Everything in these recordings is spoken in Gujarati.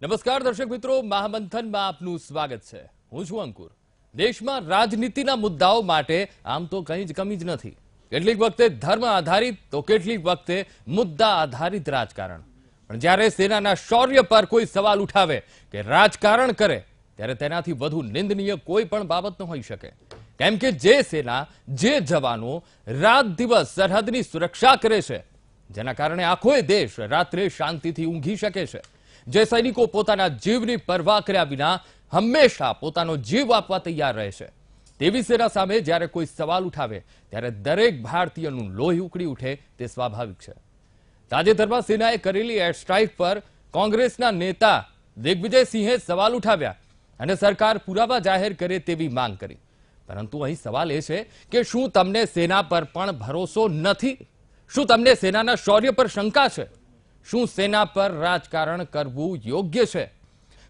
નમસ્કાર દર્શક મિત્રો, મહામંથનમાં આપનું સ્વાગત છે। હું છું અંકુર। દેશમાં રાજનીતિના મુદ્દાઓ માટે આમ તો કંઈ જ કમી જ નથી। કેટલીક વખતે ધર્મ આધારિત તો કેટલીક વખતે મુદ્દા આધારિત રાજકારણ, પણ જ્યારે સેનાના શૌર્ય પર કોઈ સવાલ ઉઠાવે કે રાજકારણ કરે ત્યારે તેનાથી વધુ નિંદનીય કોઈ પણ બાબત ન હોઈ શકે। કેમ કે જે સેના, જે જવાનો રાત દિવસ સરહદની સુરક્ષા કરે છે, જેના કારણે આખો દેશ રાત્રે શાંતિથી ઊંઘી શકે છે, જે સૈનિકો પોતાના જીવની પરવા કર્યા વિના હંમેશા પોતાનો જીવ આપવા તૈયાર રહે છે, તેવી સેના સામે જ્યારે કોઈ સવાલ ઉઠાવે ત્યારે દરેક ભારતીયનું લોહી ઉકળી ઉઠે તે સ્વાભાવિક છે। તાજેતરમાં સેનાએ કરેલી એર સ્ટ્રાઇક પર કોંગ્રેસના નેતા દિગ્વિજયસિંહે સવાલ ઉઠાવ્યા અને સરકાર પુરાવા જાહેર કરે તેવી માંગ કરી। પરંતુ અહીં સવાલ એ છે કે શું તમને સેના પર પણ ભરોસો નથી? શું તમને સેનાના શૌર્ય પર શંકા છે? શું સેના પર રાજકારણ કરવું યોગ્ય છે?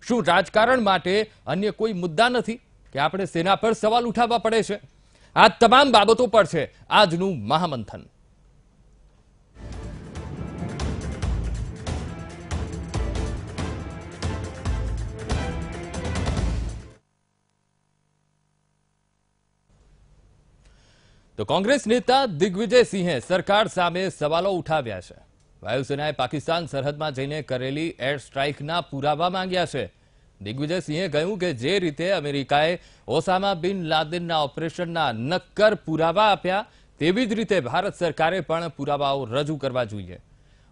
શું રાજકારણ માટે અન્ય કોઈ મુદ્દા નથી કે આપણે સેના પર સવાલ ઉઠાવવા પડે છે? આ તમામ બાબતો પર છે આજનું મહામંથન। તો કોંગ્રેસ નેતા દિગ્વિજયસિંહે સરકાર સામે સવાલો ઉઠાવ્યા છે। વાયુસેનાએ પાકિસ્તાન સરહદમાં જઈને કરેલી એર સ્ટ્રાઇકના પુરાવા માંગ્યા છે। દિગ્વિજયસિંહે કહ્યું કે જે રીતે અમેરિકાએ ઓસામા બિન લાદેનના ઓપરેશનના નક્કર પુરાવા આપ્યા, તેવી જ રીતે ભારત સરકારે પણ પુરાવાઓ રજૂ કરવા જોઈએ।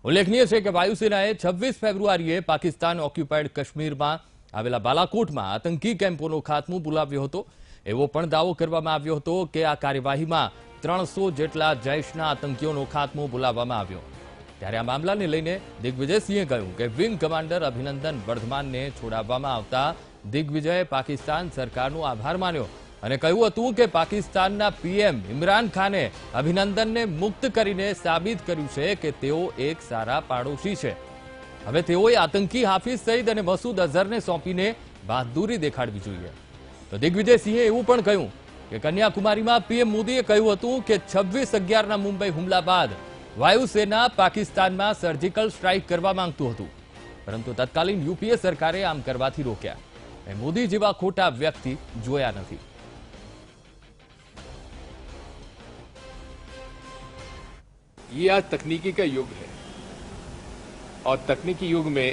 ઉલ્લેખનીય છે કે વાયુસેનાએ 26 ફેબ્રુઆરીએ પાકિસ્તાન ઓક્યુપાઇડ કાશ્મીરમાં આવેલા બાલાકોટમાં આતંકી કેમ્પોનો ખાત્મો બોલાવ્યો હતો। એવો પણ દાવો કરવામાં આવ્યો હતો કે આ કાર્યવાહીમાં 300 જેટલા જૈશના આતંકીઓનો ખાત્મો બોલાવવામાં આવ્યો। ત્યારે આ મામલાને લઈને દિગ્વિજયસિંહે કહ્યું કે વિંગ કમાન્ડર અભિનંદન વર્ધમાનને છોડાવવામાં આવતા દિગ્વિજયે પાકિસ્તાન સરકારનો આભાર માન્યો અને કહ્યું હતું કે પાકિસ્તાનના પીએમ ઇમરાન ખાને અભિનંદનને મુક્ત કરીને સાબિત કર્યું છે કે તેઓ એક સારા પાડોશી છે। હવે તેઓએ આતંકી હાફિઝ સઈદ અને મસૂદ અઝહરને સોંપીને બહાદુરી દેખાડવી જોઈએ। તો દિગ્વિજયસિંહે એવું પણ કહ્યું કે કન્યાકુમારીમાં પીએમ મોદીએ કહ્યું હતું કે 26/11ના મુંબઈ હુમલા બાદ વાયુસેના પાકિસ્તાનમાં સર્જિકલ સ્ટ્રાઇક કરવા માંગતું હતું, પરંતુ તત્કાલીન યુપીએ સરકારે આમ કરવાથી રોક્યા। મોદી જેવા ખોટા વ્યક્તિ જોયા નથી। ये आज तकनीकी का युग है और तकनीकी युग में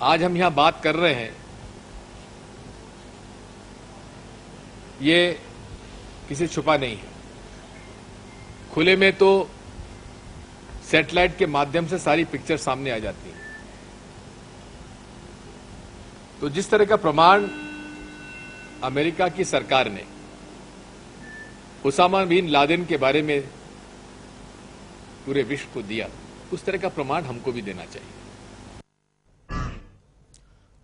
आज हम यहां बात कर रहे हैं, ये किसी छुपा नहीं है। खुले में तो सैटेलाइट के माध्यम से सारी पिक्चर सामने आ जाती है। तो जिस तरह का प्रमाण अमेरिका की सरकार ने उसामा बिन लादेन के बारे में पूरे विश्व को दिया, उस तरह का प्रमाण हमको भी देना चाहिए।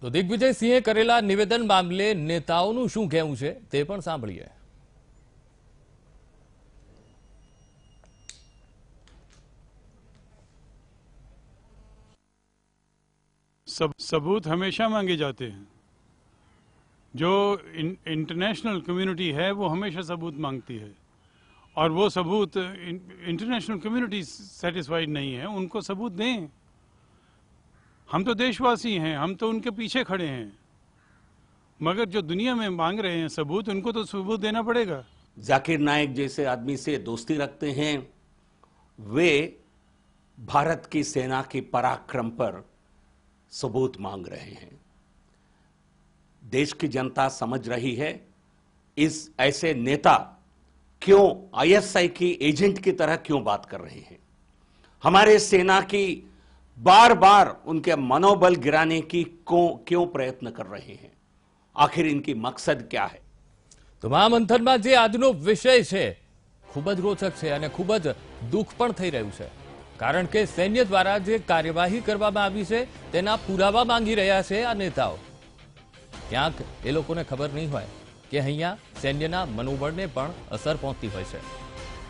તો દિગ્વિજયસિંહે કરેલા નિવેદન મામલે નેતાઓનું શું કહેવું છે તે પણ સાંભળીએ। सबूत हमेशा मांगे जाते हैं। जो इंटरनेशनल कम्युनिटी है वो हमेशा सबूत मांगती है, और वो सबूत इंटरनेशनल कम्युनिटी सेटिस्फाइड नहीं है, उनको सबूत दें। हम तो देशवासी हैं, हम तो उनके पीछे खड़े हैं, मगर जो दुनिया में मांग रहे हैं सबूत, उनको तो सबूत देना पड़ेगा। जाकिर नाइक जैसे आदमी से दोस्ती रखते हैं, वे भारत की सेना के पराक्रम पर सबूत मांग रहे हैं। देश की जनता समझ रही है इस ऐसे नेता क्यों आईएसआई की एजेंट की तरह क्यों बात कर रहे हैं। हमारे सेना की बार बार उनके मनोबल गिराने की क्यों प्रयत्न कर रहे हैं। आखिर इनकी मकसद क्या है। તો મહામંથનમાં જે આજનો વિષય છે ખૂબ જ રોચક છે અને ખૂબ જ દુઃખ પણ થઈ રહ્યું છે, કારણ કે સૈન્ય દ્વારા જે કાર્યવાહી કરવામાં આવી છે તેના પુરાવા માંગી રહ્યા છે આ નેતાઓ। ક્યાંક એ લોકોને ખબર નહીં હોય કે અહીંયા સૈન્યના મનોબળને પણ અસર પહોંચતી હોય છે।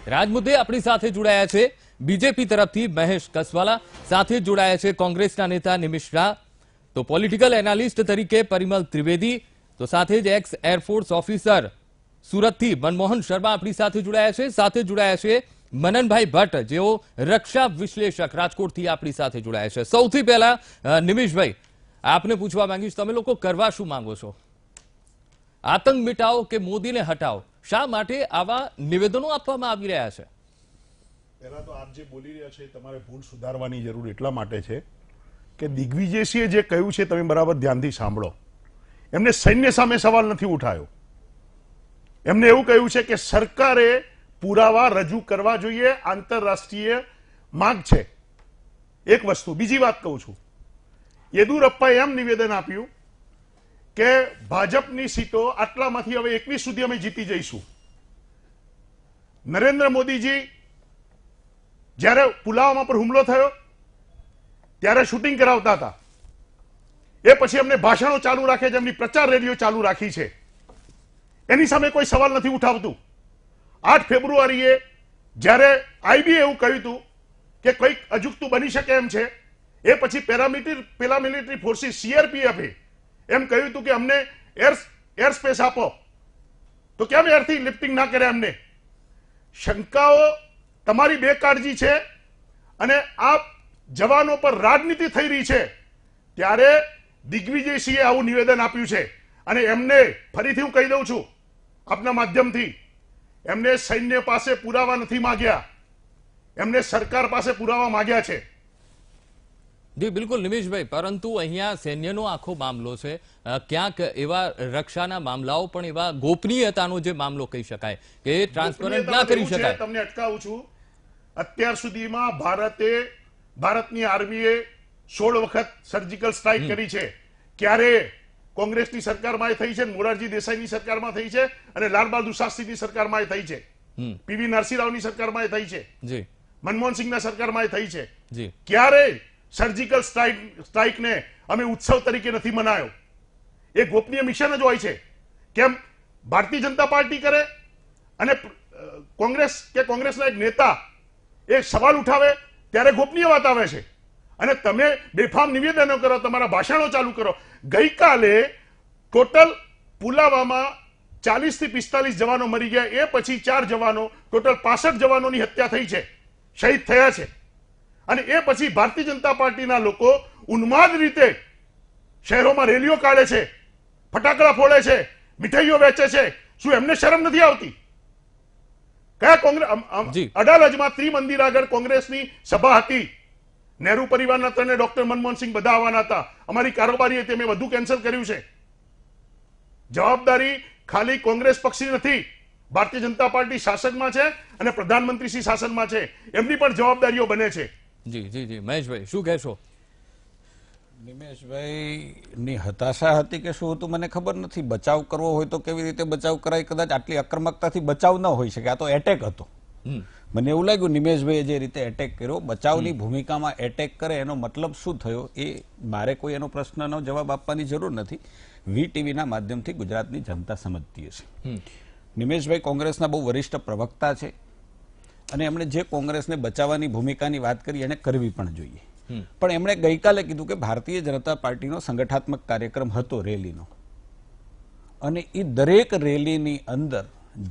રાજમુદ્દે આપણી સાથે જોડાયા છે બીજેપી તરફથી મહેશ કસવાલા, સાથે જોડાયા છે કોંગ્રેસના નેતા નિમિષ શાહ, તો પોલિટિકલ એનાલિસ્ટ તરીકે પરિમલ ત્રિવેદી, તો સાથે જ એક્સ એરફોર્સ ઓફિસર સુરતથી મનમોહન શર્મા આપણી સાથે જોડાયા છે। સાથે જોડાયા છે મનનભાઈ ભટ્ટ જેઓ રક્ષા વિશ્લેષક રાજકોટથી આપણી સાથે જોડાયા છે. સૌથી પહેલા નિમિષભાઈ, આપને પૂછવા માંગીશ, તમે લોકો કરવા શું માંગો છો? આતંક મિટાવો કે મોદીને હટાવો? શા માટે આવા નિવેદનો આપવામાં આવી રહ્યા છે? પહેલા તો આપ જે બોલી રહ્યા છે તમારે ભૂલ સુધારવાની જરૂર એટલા માટે છે કે દિગ્વિજયસિંહે જે કહ્યું છે તમે બરાબર ધ્યાનથી સાંભળો. એમને સૈન્ય સામે સવાલ નથી ઉઠાયો. એમને એવું કહ્યું છે કે સરકારે પુરાવા રજૂ કરવા જોઈએ, આંતરરાષ્ટ્રીય માંગ છે. એક વસ્તુ. બીજી વાત કહું છું, યેદુરપ્પાએ એમ નિવેદન આપ્યું કે ભાજપની સીટો આટલામાંથી હવે 21 સુધી અમે જીતી જઈશું. નરેન્દ્ર મોદીજી જ્યારે પુલવામા પર હુમલો થયો ત્યારે શૂટિંગ કરાવતા હતા, એ પછી એમને ભાષણો ચાલુ રાખે છે, એમની પ્રચાર રેલીઓ ચાલુ રાખી છે. એની સામે કોઈ સવાલ નથી ઉઠાવતું. 8 ફેબ્રુઆરીએ જ્યારે આઈબીએ એવું કહ્યું હતું કે કંઈક અજુગતું બની શકે એમ છે, એ પછી પેરામિલિટરી ફોર્સિસ સીઆરપીએફે એમ કહ્યું હતું કે અમને એર સ્પેસ આપો, તો કેમ એરથી લિફ્ટિંગ ના કરે? એમને શંકાઓ તમારી બેકાળજી છે અને આ જવાનો પર રાજનીતિ થઈ રહી છે. ત્યારે દિગ્વિજયસિંહે આવું નિવેદન આપ્યું છે અને એમને ફરીથી હું કહી દઉં છું આપના માધ્યમથી, એમને સૈન્ય પાસે પુરાવા નથી માંગ્યા, એમને સરકાર પાસે પુરાવા માંગ્યા છે. જી બિલકુલ નિમિષભાઈ, પરંતુ અહીંયા સૈન્યનો આખો મામલો છે, ક્યાંક એવા રક્ષાના મામલાઓ પણ એવા ગોપનીયતાનો જે મામલો કહી શકાય કે ટ્રાન્સપરન્ટ ના કરી શકાય. તમને અટકાવું છું. અત્યાર સુધીમાં ભારતની આર્મીએ 16 વખત સર્જિકલ સ્ટ્રાઇક કરી છે. ક્યારે કોંગ્રેસની સરકારમાં થઈ છે, મોરારજી દેસાઈની સરકારમાં થઈ છે અને લાલ બહાદુર શાસ્ત્રીની સરકારમાં થઈ છે, પીવી નરસિંહ રાવની સરકારમાં થઈ છે, જી મનમોહન સિંહના સરકારમાં થઈ છે. જી ક્યારે સર્જિકલ સ્ટ્રાઇકને અમે ઉત્સવ તરીકે નથી મનાયો? એ ગોપનીય મિશન જ હોય છે. કેમ ભારતીય જનતા પાર્ટી કરે અને કોંગ્રેસના એક નેતા એક સવાલ ઉઠાવે ત્યારે ગોપનીય વાત આવે છે અને તમે બેફામ નિવેદનો કરો, તમારા ભાષણો ચાલુ કરો. ગઈકાલે ટોટલ પુલવામામાં 40 થી 45 જવાનો મરી ગયા, એ પછી 4 જવાનો, ટોટલ 65 જવાનોની હત્યા થઈ છે, શહીદ થયા છે. અને એ પછી ભારતીય જનતા પાર્ટીના લોકો ઉન્માદ રીતે શહેરોમાં રેલીઓ કાઢે છે, ફટાકડા ફોડે છે, મીઠાઈઓ વેચે છે. શું એમને શરમ નથી આવતી? કયા કોંગ્રેસ અડાલજમાં ત્રિમંદિર આગળ કોંગ્રેસની સભા હતી, નહેરુ પરિવારના ત્રણે ડોક્ટર મનમોહન સિંહ બધા આવવાના હતા, અમારી કારોબારી હતી, અમે બધું કેન્સલ કર્યું છે. જવાબદારી ખાલી કોંગ્રેસ પક્ષની નથી, ભારતીય જનતા પાર્ટી શાસનમાં છે અને પ્રધાનમંત્રી શ્રી શાસનમાં છે, એમની પણ જવાબદારીઓ બને છે. જી જી જી મહેશભાઈ શું કહેશો? નિમેશભાઈની હતાશા હતી કે શું હતું મને ખબર નથી. બચાવ કરવો હોય તો કેવી રીતે બચાવ કરાય? કદાચ આટલી આક્રમકતાથી બચાવ ન હોઈ શકે. આ તો એટેક હતો. મને એવું લાગ્યું નિમેશભાઈએ જે રીતે એટેક કર્યો, બચાવની ભૂમિકામાં એટેક કરે એનો મતલબ શું થયો એ મારે કોઈ એનો પ્રશ્નનો જવાબ આપવાની જરૂર નથી. વીટીવીના માધ્યમથી ગુજરાતની જનતા સમજતી હશે. નિમેશભાઈ કોંગ્રેસના બહુ વરિષ્ઠ પ્રવક્તા છે અને એમણે જે કોંગ્રેસને બચાવવાની ભૂમિકાની વાત કરી એને કરવી પણ જોઈએ. પણ એમણે ગઈકાલે કીધું કે ભારતીય જનતા પાર્ટીનો સંગઠનાત્મક કાર્યક્રમ હતો રેલીનો, અને એ દરેક રેલીની અંદર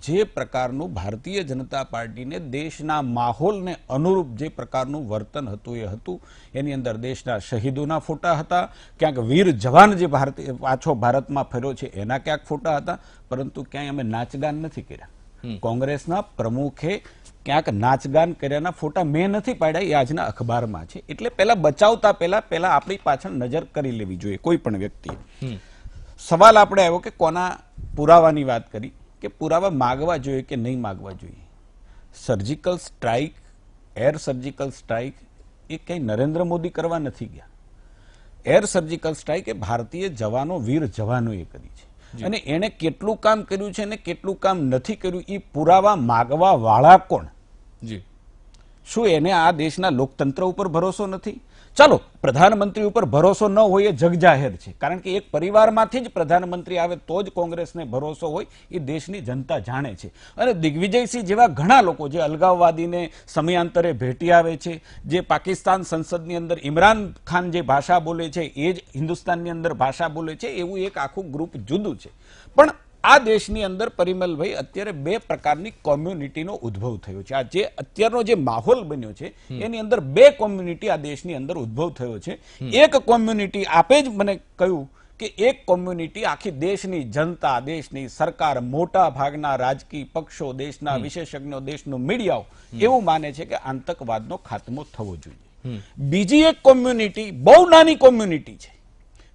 જે પ્રકારનું ભારતીય જનતા પાર્ટીને દેશના માહોલને અનુરૂપ જે પ્રકારનું વર્તન હતું એ હતું. એની અંદર દેશના શહીદોના ફોટા હતા, ક્યાંક વીર જવાન જે પાછો ભારતમાં ફર્યો છે એના ક્યાંક ફોટા હતા, પરંતુ ક્યાંય અમે નાચગાન નથી કર્યા. કોંગ્રેસના પ્રમુખે ક્યાંક નાચગાન કર્યાના ફોટા મેં નથી પાડ્યા, એ આજના અખબારમાં છે. એટલે પહેલા બચાવતા પહેલા આપણી પાછળ નજર કરી લેવી જોઈએ કોઈ પણ વ્યક્તિએ. સવાલ આપણે આવ્યો કે કોના પુરાવાની વાત કરી, કે પુરાવા માગવા જોઈએ કે નહીં માગવા જોઈએ. Surgical strike, air surgical strike એ કંઈ નરેન્દ્ર મોદી કરવા નથી ગયા. એર સર્જિકલ સ્ટ્રાઇક એ ભારતીય જવાનો, વીર જવાનોએ કરી છે. અને એને કેટલું કામ કર્યું છે અને કેટલું કામ નથી કર્યું એ પુરાવા માગવા વાળા કોણ? શું એને આ દેશના લોકતંત્ર ઉપર ભરોસો નથી? ચાલો પ્રધાનમંત્રી ઉપર ભરોસો ન હોય એ જગજાહેર છે, કારણ કે એક પરિવારમાંથી જ પ્રધાનમંત્રી આવે તો જ કોંગ્રેસને ભરોસો હોય એ દેશની જનતા જાણે છે. અને દિગ્વિજયસિંહ જેવા ઘણા લોકો જે અલગાવવાદીને સમયાંતરે ભેટી આવે છે, જે પાકિસ્તાન સંસદની અંદર ઇમરાન ખાન જે ભાષા બોલે છે એ જ હિન્દુસ્તાનની અંદર ભાષા બોલે છે, એવું એક આખું ગ્રુપ જુદું છે. પણ આ દેશની અંદર પરિમલભાઈ અત્યારે બે પ્રકારની કોમ્યુનિટીનો ઉદ્ભવ થયો છે. આ જે અત્યારનો જે માહોલ બન્યો છે એની અંદર બે કોમ્યુનિટી આ દેશની અંદર ઉદ્ભવ થયો છે. એક કોમ્યુનિટી આપે જ મને કહ્યું કે એક કોમ્યુનિટી આખી દેશની જનતા, દેશની સરકાર, મોટા ભાગના રાજકીય પક્ષો, દેશના વિશેષજ્ઞો, દેશનું મીડિયાઓ એવું માને છે કે આતંકવાદનો ખાત્મો થવો જોઈએ. બીજી એક કોમ્યુનિટી બહુ નાની કોમ્યુનિટી છે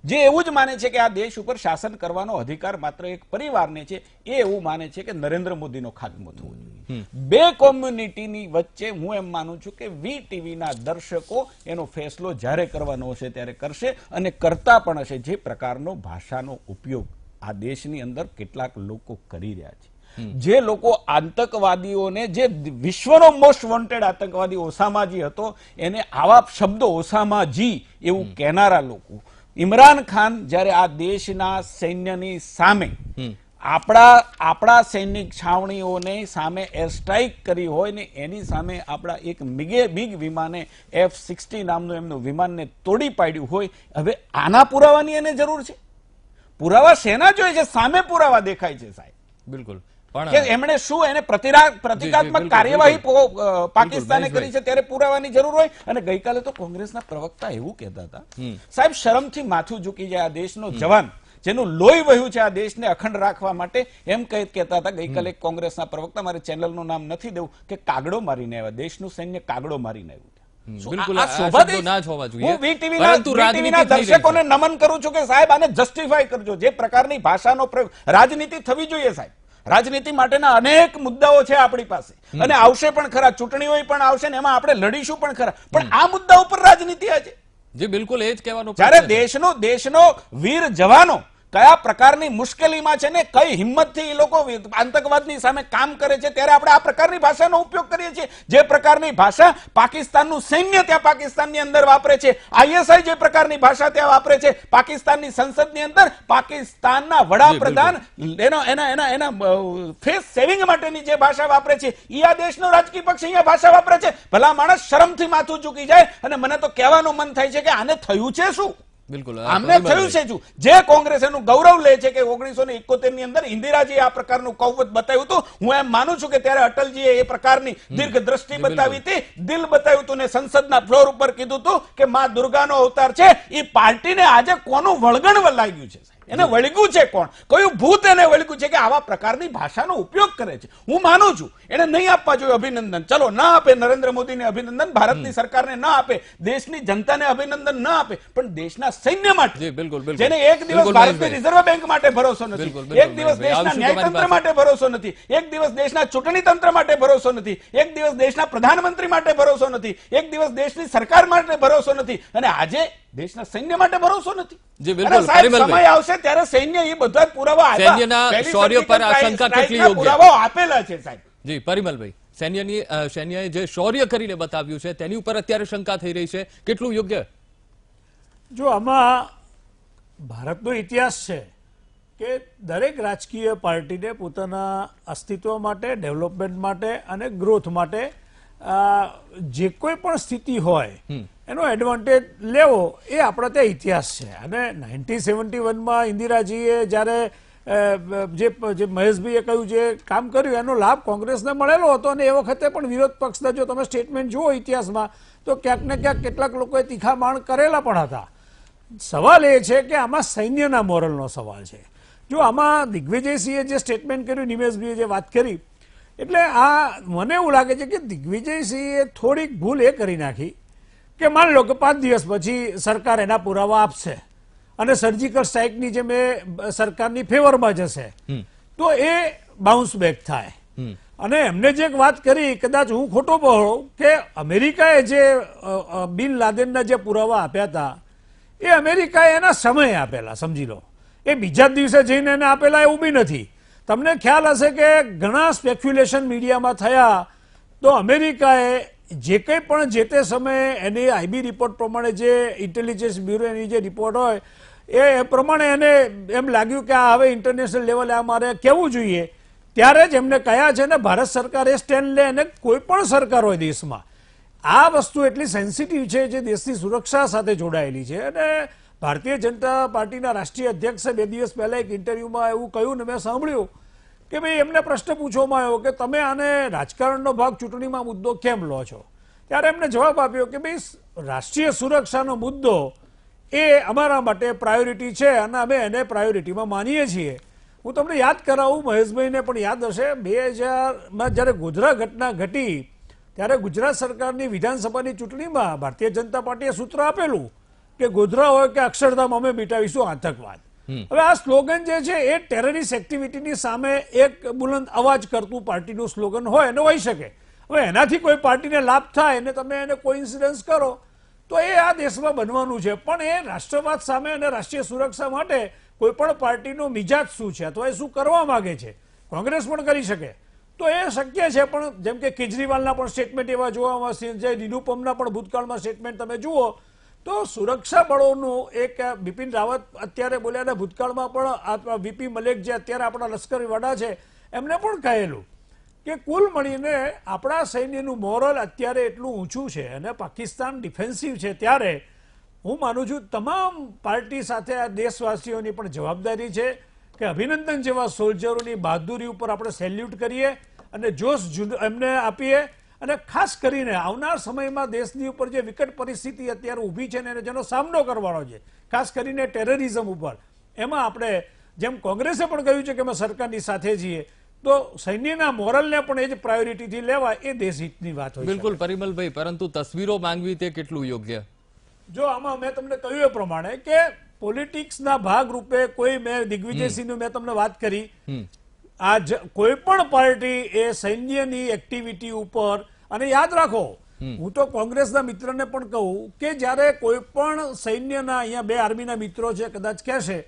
જે એવું જ માને છે કે આ દેશ ઉપર શાસન કરવાનો અધિકાર માત્ર એક પરિવારને છે. એ એવું માને છે કે નરેન્દ્ર મોદીનો ખાત્મો થવો જોઈએ. બે કોમ્યુનિટીની વચ્ચે હું એમ માનું છું કે વીટીવીના દર્શકો એનો ફેસલો જ્યારે કરવાનો હશે ત્યારે કરશે અને કરતા પણ હશે. જે પ્રકારનો ભાષાનો ઉપયોગ આ દેશની અંદર કેટલાક લોકો કરી રહ્યા છે, જે લોકો આતંકવાદીઓને, જે વિશ્વનો મોસ્ટ વોન્ટેડ આતંકવાદી ઓસામાજી હતો એને આવા શબ્દો ઓસામાજી એવું કહેનારા લોકો, ઇમરાન ખાન જ્યારે આ દેશના સૈન્યની સામે આપણા સૈનિક છાવણીઓને સામે એર સ્ટ્રાઇક કરી હોય ને એની સામે આપણા એક બિગ વિમાને F-60 નામનું એમનું વિમાનને તોડી પાડ્યું હોય, હવે આના પુરાવાની એને જરૂર છે? પુરાવા શેના જોઈએ છે? સામે પુરાવા દેખાય છે સાહેબ. બિલકુલ. કે એમણે શું એને પ્રતિકાત્મક કાર્યવાહી પાકિસ્તાને કરી છે ત્યારે પુરાવાની જરૂર હોય? અને ગઈકાલે તો કોંગ્રેસના પ્રવક્તા એવું કહેતા હતા, સાહેબ શરમથી માથું ઝૂકી જાય આ દેશનો જવાન જેનું લોહી વહ્યું છે આ દેશને અખંડ રાખવા માટે, એમ કહેતા હતા ગઈકાલે કોંગ્રેસના પ્રવક્તા, મારે ચેનલનું નામ નથી દેવું, કે કાગડો મારીને આવ્યા, દેશનું સૈન્ય કાગડો મારીને આવ્યું. બિલકુલ આ શબ્દો ના જ હોવા જોઈએ. હું વીટીવીના દર્શકોને નમન કરું છું કે સાહેબ આને જસ્ટિફાય કરજો. જે પ્રકારની ભાષાનો પ્રયોગ, રાજનીતિ થવી જોઈએ સાહેબ. રાજનીતિ માટેના અનેક મુદ્દાઓ છે આપણી પાસે અને આવશે પણ ખરા, ચૂંટણીઓ પણ આવશે ને એમાં આપણે લડીશું પણ ખરા, પણ આ મુદ્દા ઉપર રાજનીતિ આજે. જી બિલકુલ એ જ કહેવાનું. જ્યારે દેશનો વીર જવાનો કયા પ્રકારની મુશ્કેલીમાં છે ને કઈ હિંમતથી એ લોકો આતંકવાદની સામે કામ કરે છે ત્યારે આપણે આ પ્રકારની ભાષાનો ઉપયોગ કરીએ છીએ. જે પ્રકારની ભાષા પાકિસ્તાનનું સૈન્ય ત્યાં પાકિસ્તાનની અંદર વાપરે છે, ISI જે પ્રકારની ભાષા ત્યાં વાપરે છે, પાકિસ્તાનની સંસદની અંદર પાકિસ્તાનના વડાપ્રધાન એના ફેસ સેવિંગ માટેની જે ભાષા વાપરે છે, એ આ દેશનો રાજકીય પક્ષ અહીંયા ભાષા વાપરે છે. ભલા માણસ શરમથી માથું ઝૂકી જાય. અને મને તો કહેવાનું મન થાય છે કે આને થયું છે શું? બિલકુલ આમને થયું છે શું? જે કોંગ્રેસ એનું ગૌરવ લે છે કે 1971 ની અંદર ઇન્દિરાજી આ પ્રકારનું કૌવત બતાવ્યું હતું, હું એમ માનું છું કે ત્યારે અટલજીએ એ પ્રકારની દીર્ઘ દ્રષ્ટિ બતાવી હતી, દિલ બતાવ્યું હતું ને સંસદના ફ્લોર ઉપર કીધું હતું કે માં દુર્ગાનો અવતાર છે. એ પાર્ટીને આજે કોનું વળગણ લાગ્યું છે? એને વળગ્યું છે કોણ? કયું ભૂત એને વળગ્યું છે કે આવા પ્રકારની ભાષાનો ઉપયોગ કરે છે? હું માનું છું એને નહીં આપવા જોઈએ અભિનંદન. ચલો ના આપે નરેન્દ્ર મોદીને અભિનંદન, ભારતની સરકારને ના આપે, દેશની જનતાને અભિનંદન ના આપે, પણ દેશના સૈન્ય માટે, જેને એક દિવસ ભારતની રિઝર્વ બેંક માટે ભરોસો નથી, એક દિવસ દેશના ન્યાયતંત્ર માટે ભરોસો નથી, એક દિવસ દેશના ચૂંટણી તંત્ર માટે ભરોસો નથી, એક દિવસ દેશના પ્રધાનમંત્રી માટે ભરોસો નથી, એક દિવસ દેશની સરકાર માટે ભરોસો નથી, અને આજે દેશના સૈન્ય માટે ભરોસો નથી. સમય આવશે ત્યારે સૈન્ય એ બધા પુરાવા આપેલા છે સાહેબ. જી પરિમલભાઈ, સૈન્યએ જે શૌર્ય કરીને બતાવ્યું છે તેની ઉપર અત્યારે શંકા થઈ રહી છે, કેટલું યોગ્ય? જો આમાં ભારતનો ઇતિહાસ છે કે દરેક રાજકીય પાર્ટીને પોતાના અસ્તિત્વ માટે, ડેવલપમેન્ટ માટે અને ગ્રોથ માટે જે કોઈ પણ સ્થિતિ હોય એનો એડવાન્ટેજ લેવો એ આપણા ત્યાં ઇતિહાસ છે. અને 1971માં ઇન્દિરાજીએ જ્યારે જે મહેશભાઈએ કહ્યું જે કામ કર્યું એનો લાભ કોંગ્રેસને મળેલો હતો, અને એ વખતે પણ વિરોધ પક્ષના જો તમે સ્ટેટમેન્ટ જુઓ ઇતિહાસમાં તો ક્યાંક ને ક્યાંક કેટલાક લોકોએ તીખા બાણ કરેલા પણ હતા. સવાલ એ છે કે આમાં સૈન્યના મોરલનો સવાલ છે. જો આમાં દિગ્વિજયસિંહે જે સ્ટેટમેન્ટ કર્યું, નિમેશભાઈએ જે વાત કરી, એટલે આ મને એવું લાગે છે કે દિગ્વિજયસિંહે થોડીક ભૂલ એ કરી નાખી કે માની લો કે 5 દિવસ પછી સરકાર એના પુરાવા આપશે અને સર્જિકલ સ્ટ્રાઇકની જે સરકારની ફેવરમાં જશે તો એ બાઉન્સ બેક થાય. અને એમને જે એક વાત કરી, કદાચ હું ખોટો પહોળો, કે અમેરિકાએ જે બિન લાદેનના જે પુરાવા આપ્યા હતા એ અમેરિકાએ એના સમયે આપેલા, સમજી લો. એ બીજા દિવસે જઈને એને આપેલા એવું બી નથી. તમને ખ્યાલ હશે કે ઘણા સ્પેક્યુલેશન મીડિયામાં થયા તો અમેરિકાએ જે કંઈ પણ જે તે સમયે એની IB રિપોર્ટ પ્રમાણે, જે ઇન્ટેલિજન્સ બ્યુરોની જે રિપોર્ટ હોય એ પ્રમાણે એને એમ લાગ્યું કે આ હવે ઇન્ટરનેશનલ લેવલે આ મારે કહેવું જોઈએ, ત્યારે જ એમને કયા છે ને ભારત સરકાર એ સ્ટેન્ડ લે. અને કોઈ પણ સરકાર હોય દેશમાં આ વસ્તુ એટલી સેન્સિટિવ છે, જે દેશની સુરક્ષા સાથે જોડાયેલી છે, અને ભારતીય જનતા પાર્ટીના રાષ્ટ્રીય અધ્યક્ષે 2 દિવસ પહેલા એક ઇન્ટરવ્યુમાં એવું કહ્યું ને મેં સાંભળ્યું કે ભાઈ એમને પ્રશ્ન પૂછવામાં આવ્યો કે તમે આને રાજકારણનો ભાગ ચૂંટણીમાં મુદ્દો કેમ લો છો, ત્યારે એમને જવાબ આપ્યો કે ભાઈ રાષ્ટ્રીય સુરક્ષાનો મુદ્દો એ અમારા માટે પ્રાયોરિટી છે અને અમે એને પ્રાયોરિટીમાં માનીએ છીએ. હું તમને યાદ કરાવું, મહેશભાઈને પણ યાદ હશે, 2000માં જ્યારે ગોધરા ઘટના ઘટી ત્યારે ગુજરાત સરકારની વિધાનસભાની ચૂંટણીમાં ભારતીય જનતા પાર્ટીએ સૂત્ર આપેલું કે ગોધરા હોય કે અક્ષરધામ અમે મિટાવીશું આતંકવાદ. હવે આ સ્લોગન જે છે એ ટેરરિસ્ટ એક્ટિવિટીની સામે એક બુલંદ અવાજ કરતું પાર્ટીનું સ્લોગન હોય અને હોઈ શકે. હવે એનાથી કોઈ પાર્ટીને લાભ થાય ને તમે એને કોઇન્સિડન્સ કરો તો એ આ દેશમાં બનવાનું છે, પણ એ રાષ્ટ્રવાદ સામે અને રાષ્ટ્રીય સુરક્ષા માટે કોઈ પણ પાર્ટીનો મિજાજ શું છે અથવા એ શું કરવા માંગે છે, કોંગ્રેસ પણ કરી શકે તો એ શક્ય છે. પણ જેમ કે કેજરીવાલના પણ સ્ટેટમેન્ટ એવા જોવા મળશે, નિરુપમના પણ ભૂતકાળમાં સ્ટેટમેન્ટ તમે જુઓ તો સુરક્ષા બળોનું એક બિપિન રાવત અત્યારે બોલ્યા અને ભૂતકાળમાં પણ વીપી મલેક જે અત્યારે આપણા લશ્કરી વડા છે એમને પણ કહેલું કે કુલ મળીને આપણા સૈન્યનું મોરલ અત્યારે એટલું ઊંચું છે અને પાકિસ્તાન ડિફેન્સિવ છે. ત્યારે હું માનું છું તમામ પાર્ટી સાથે આ દેશવાસીઓની પણ જવાબદારી છે કે અભિનંદન જેવા સોલ્જરોની બહાદુરી ઉપર આપણે સેલ્યુટ કરીએ અને જોશ એમને આપીએ અને ખાસ કરીને આવનાર સમયમાં દેશની ઉપર જે વિકટ પરિસ્થિતિ અત્યારે ઊભી છે ને જેનો સામનો કરવાનો છે, ખાસ કરીને ટેરરિઝમ ઉપર, એમાં આપણે જેમ કોંગ્રેસે પણ કહ્યું છે કે અમે સરકારની સાથે છીએ તો સૈન્યના મોરલને પણ એ જ પ્રાયોરિટીથી લેવાય એ દેશહિતની વાત હોય. બિલકુલ પરિમલભાઈ, પરંતુ તસવીરો માંગવી તે કેટલું યોગ્ય? જો આમાં મેં તમને કહ્યું એ પ્રમાણે કે પોલિટિક્સના ભાગરૂપે કોઈ મેં દિગ્વિજયસિંહનું મેં તમને વાત કરી, આ કોઈ પણ પાર્ટી એ સૈન્યની એક્ટિવિટી ઉપર, અને યાદ રાખો હું તો કોંગ્રેસના મિત્રને પણ કહું કે જ્યારે કોઈ પણ સૈન્યના, અહીંયા 2 આર્મીના મિત્રો છે કદાચ કહેશે,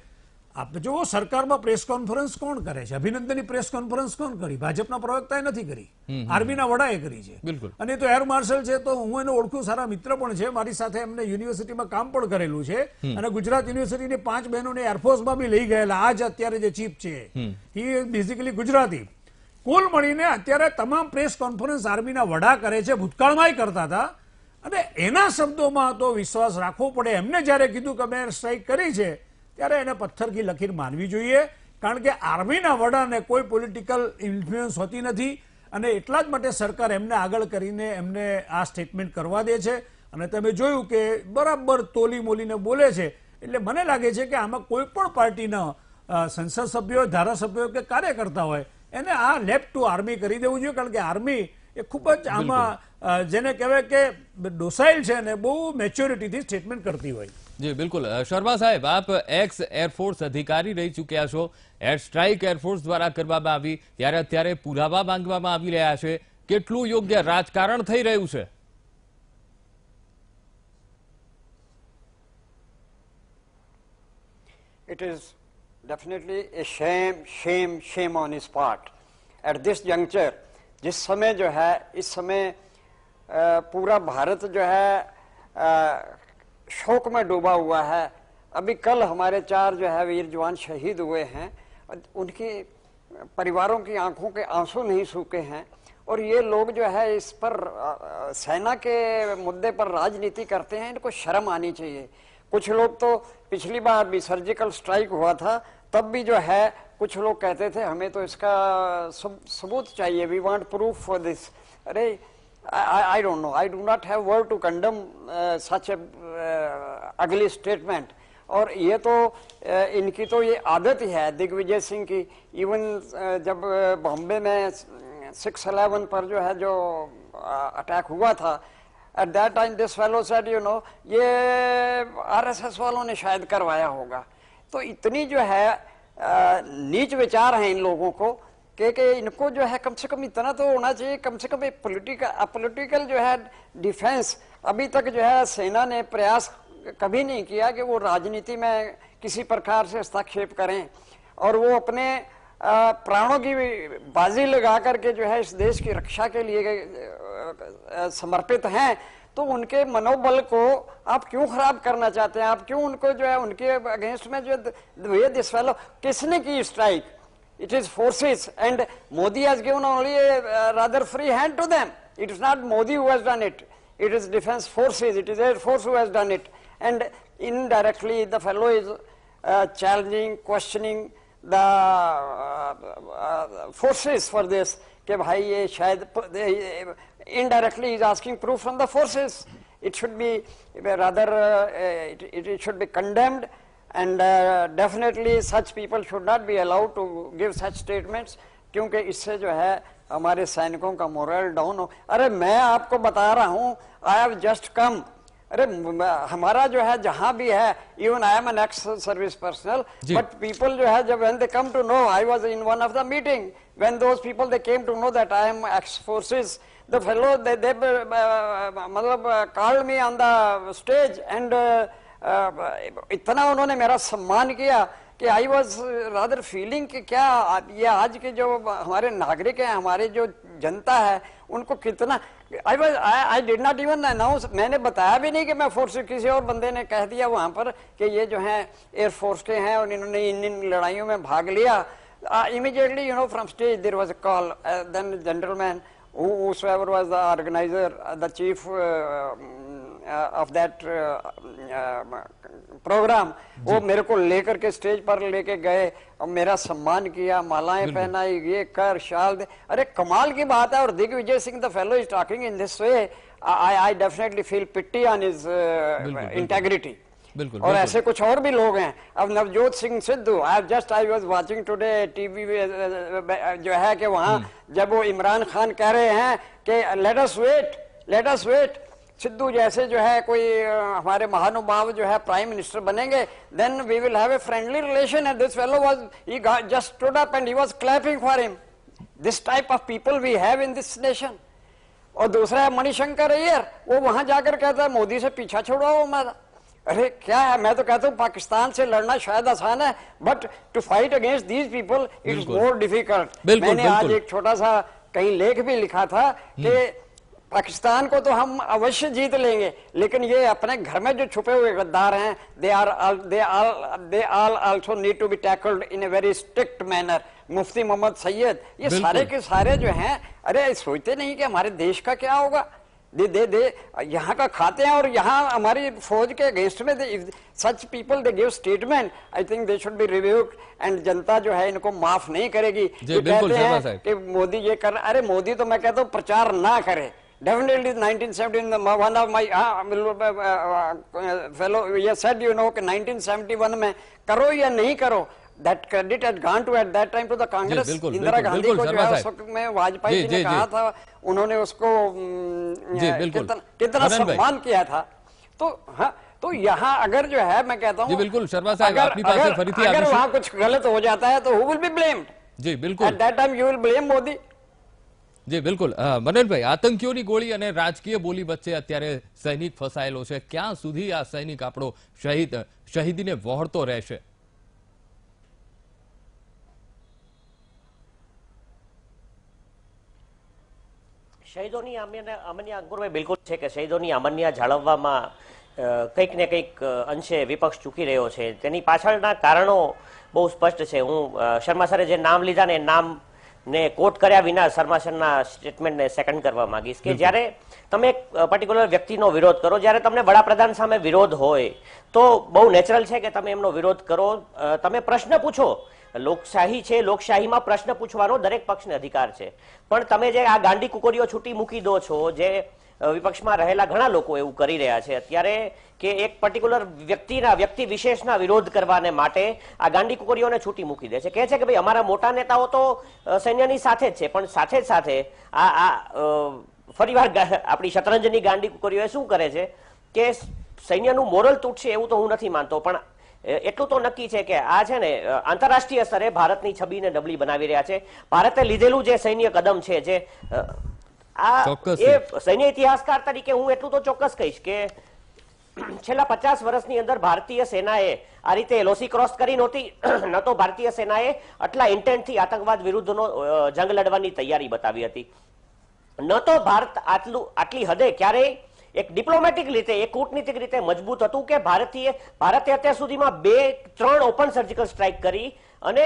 આપણે જો સરકારમાં પ્રેસ કોન્ફરન્સ કોણ કરે છે? અભિનંદનની પ્રેસ કોન્ફરન્સ કોણ કરી? ભાજપના પ્રવક્તાએ નથી કરી, આર્મીના વડાએ કરી છે. અને તો એર માર્શલ છે તો હું એને ઓળખું, સારા મિત્ર પણ છે, મારી સાથે એમને યુનિવર્સિટીમાં કામ પણ કરેલું છે અને ગુજરાત યુનિવર્સિટીની 5 બહેનોને એરફોર્સમાં બી લઈ ગયેલા. આજ અત્યારે જે ચીફ છે એ બેઝિકલી ગુજરાતી. કુલ મળીને અત્યારે તમામ પ્રેસ કોન્ફરન્સ આર્મીના વડા કરે છે, ભૂતકાળમાં કરતા હતા અને એના શબ્દોમાં તો વિશ્વાસ રાખવો પડે. એમને જ્યારે કીધું કે અમે સ્ટ્રાઇક કરી છે ત્યારે એને પથ્થરથી લકીર માનવી જોઈએ, કારણ કે આર્મીના વડાને કોઈ પોલિટિકલ ઇન્ફ્લુઅન્સ હોતી નથી અને એટલા જ માટે સરકાર એમને આગળ કરીને એમને આ સ્ટેટમેન્ટ કરવા દે છે. અને તમે જોયું કે બરાબર તોલી મોલીને બોલે છે, એટલે મને લાગે છે કે આમાં કોઈ પણ પાર્ટીના સંસદ સભ્યો, ધારાસભ્યો કે કાર્યકર્તા હોય એને આ લેફ્ટ ટુ આર્મી કરી દેવું જોઈએ, કારણ કે આર્મી એ ખૂબ જ આમાં જેને કહેવાય કે ડોસાઇલ છે અને બહુ મેચ્યોરિટીથી સ્ટેટમેન્ટ કરતી હોય. જી બિલકુલ. શર્મા સાહેબ, આપ એક્સ એરફોર્સ અધિકારી રહી ચૂક્યા છો. એર સ્ટ્રાઇક એરફોર્સ દ્વારા કરવામાં આવી ત્યારે અત્યારે પુરાવા માંગવામાં આવી રહ્યા છે. કેટલું યોગ્ય રાજકારણ થઈ રહ્યું છે? It is definitely a shame on his part. At this juncture, जिस समय जो है, इस समय पूरा भारत जो है शोक में डूबा हुआ है. अभी कल हमारे 4 जो है वीर जवान शहीद हुए हैं, उनकी परिवारों की आंखों के आंसू नहीं सूखे हैं और ये लोग जो है इस पर सेना के मुद्दे पर राजनीति करते हैं. इनको शर्म आनी चाहिए. कुछ लोग तो पिछली बार भी सर्जिकल स्ट्राइक हुआ था तब भी जो है कुछ लोग कहते थे हमें तो इसका सबूत चाहिए, we want proof for this. अरे I don't know. I do not have word to condemn such a ugly statement. और ये तो इनकी तो ये आदत ही है दिग्विजय सिंह की. इवन जब बॉम्बे में 6/11 पर जो है जो अटैक हुआ था, at that time this fellow said, you know, ये RSS वालों ने शायद करवाया होगा. तो इतनी जो है नीच विचार हैं इन लोगों को कि इनको जो है कम से कम इतना तो होना चाहिए, कम से कम एक पॉलिटिकल जो है डिफेंस. अभी तक जो है सेना ने प्रयास कभी नहीं किया कि वो राजनीति में किसी प्रकार से हस्तक्षेप करें और वो अपने प्राणों की बाजी लगा करके जो है इस देश की रक्षा के लिए समर्पित हैं. तो उनके मनोबल को आप क्यों खराब करना चाहते हैं? आप क्यों उनको जो है उनके अगेंस्ट में जो दिस फेलो, किसने की strike? It is forces and Modi has given only a rather free hand to them. It is not Modi who has done it. It is defense forces, it is Air Force who has done it. And indirectly the fellow is challenging, questioning the forces for this. कि भाई ये शायद indirectly is asking proof from the forces. It should be rather it should be condemned, and definitely such people should not be allowed to give such statements, क्योंकि इससे जो है हमारे सैनिकों का मोरल डाउन हो। अरे मैं आपको बता रहा हूँ, आई हैव जस्ट कम, अरे हमारा जो है जहां भी है, even I am an ex service personnel, but people जो है जब when they come to know, I was in one of the meeting, when those people they came to know that I am ex forces, the fellow they मतलब called me on the stage and इतना उन्होंने मेरा सम्मान किया कि आई वॉज रादर फीलिंग कि क्या ये आज के जो हमारे नागरिक हैं, हमारे जो जनता है, उनको कितना I did not even announce, मैंने बताया भी नहीं कि मैं फोर्स, किसी और बंदे ने कह दिया वहां पर कि ये जो है एयरफोर्स के हैं और इन्होंने इन लड़ाइयों में भाग लिया। Immediately you know from stage there was a call, then gentleman whosoever was the organizer, the chief of that program, वो मेरे को लेकर के स्टेज पर लेके गए और मेरा सम्मान किया, मालाएं पहनाई, ये कर शाल दे। अरे कमाल की बात है। और Digvijaya Singh the fellow is talking in this way, I definitely feel pity on his integrity. और ऐसे कुछ और भी लोग हैं। अब Navjot Singh Sidhu, I was watching today TV जो है कि वहां जब वो इमरान खान कह रहे हैं कि लेट अस वेट, सिद्धू जैसे जो है कोई हमारे महानुभाव जो है प्राइम मिनिस्टर बनेंगे, then we will have a friendly relation, and this fellow was he just stood up and he was clapping for him. This type of people we have in this nation. और दूसरा है मणिशंकर अय्यर, वो वहां जाकर कहता है मोदी से पीछा छुड़वाओ हमारा। अरे क्या है, मैं तो कहता हूँ पाकिस्तान से लड़ना शायद आसान है, but to fight against these people it is more difficult. मैंने आज एक छोटा सा कहीं लेख भी लिखा था कि पाकिस्तान को तो हम अवश्य जीत लेंगे, लेकिन ये अपने घर में जो छुपे हुए गद्दार हैं, they all also need to be tackled in a very strict manner. Mufti Mohammad Sayeed, ये सारे के सारे जो हैं, अरे सोचते नहीं कि हमारे देश का क्या होगा। दे यहाँ का खाते हैं और यहाँ हमारी फौज के अगेंस्ट में such people they give statement, I think they should be reviewed, and जनता जो है इनको माफ नहीं करेगी। ये कहते हैं कि मोदी ये कर, अरे मोदी तो मैं कहता हूँ प्रचार ना करे। Definitely 1971 one of my fellow you said, you know, कि 1971 में करो या नहीं करो, that credit had gone to at that time to the Congress। Indira Gandhi को जो है उस वक्त में वाजपेयी जी ने कहा था, उन्होंने उसको कितना सम्मान किया था। तो हाँ, तो यहाँ अगर जो है मैं कहता हूँ, बिल्कुल शर्मा साहब, अगर वहाँ कुछ गलत हो जाता है तो who will be blamed? जी बिल्कुल, at that time you will blame Modi. જી બિલકુલ મનનભાઈ, આતંકીઓની ગોળી અને રાજકીય બોલી વચ્ચે અત્યારે સૈનિક ફસાયેલો છે, ક્યાં સુધી આ સૈનિક આપણો શહીદીને વહોરતો રહેશે? શહીદોની અમન્ય અંકુરભાઈ બિલકુલ છે કે શહીદોની અમન્ય જાળવવામાં કંઈક ને કંઈક અંશે વિપક્ષ ચૂકી રહ્યો છે। તેની પાછળના કારણો બહુ સ્પષ્ટ છે। હું શર્મા સરે જે નામ લીધા ને નામ ને કોટ કર્યા વિના શર્મા સરના સ્ટેટમેન્ટને સેકન્ડ કરવા માંગીશ કે જ્યારે તમે એક પર્ટિક્યુલર વ્યક્તિનો વિરોધ કરો, જ્યારે તમને વડાપ્રધાન સામે વિરોધ હોય તો બહુ નેચરલ છે કે તમે એમનો વિરોધ કરો, તમે પ્રશ્ન પૂછો। લોકશાહી છે, લોકશાહીમાં પ્રશ્ન પૂછવાનો દરેક પક્ષને અધિકાર છે, પણ તમે જે આ ગાંડી કુકરીઓ છૂટી મૂકી દો છો, જે વિપક્ષમાં રહેલા ઘણા લોકો એવું કરી રહ્યા છે અત્યારે કે એક પર્ટિક્યુલર વ્યક્તિ વિશેષના વિરોધ કરવાને માટે આ ગાંડી કુકરીઓને છૂટી મૂકી દે છે। કહે છે કે ભાઈ અમારા મોટા નેતાઓ તો સૈન્યની સાથે જ છે, પણ સાથે જ સાથે આ ફરીવાર આપણી શતરંજની ગાંડી કુકરીઓ શું કરે છે કે સૈન્યનું મોરલ તૂટશે એવું તો હું નથી માનતો, પણ એટલું તો નક્કી છે કે આ છે ને આંતરરાષ્ટ્રીય સ્તરે ભારતની છબીને નબળી બનાવી રહ્યા છે। ભારતે લીધેલું જે સૈન્ય કદમ છે, જે સૈન્ય ઇતિહાસકાર તરીકે હું એટલું તો ચોક્કસ કહીશ કે છેલ્લા 50 વર્ષની અંદર ભારતીય સેનાએ આ રીતે એલઓસી ક્રોસ કરી નહોતી, ન તો ભારતીય સેનાએ આટલા ઇન્ટેન્ટથી આતંકવાદ વિરુદ્ધનો જંગ લડવાની તૈયારી બતાવી હતી, ન તો ભારત આટલી હદે ક્યારેય એક ડિપ્લોમેટિક રીતે, એક કૂટનીતિક રીતે મજબૂત હતું કે ભારતે અત્યાર સુધીમાં 2-3 ઓપન સર્જિકલ સ્ટ્રાઇક કરી અને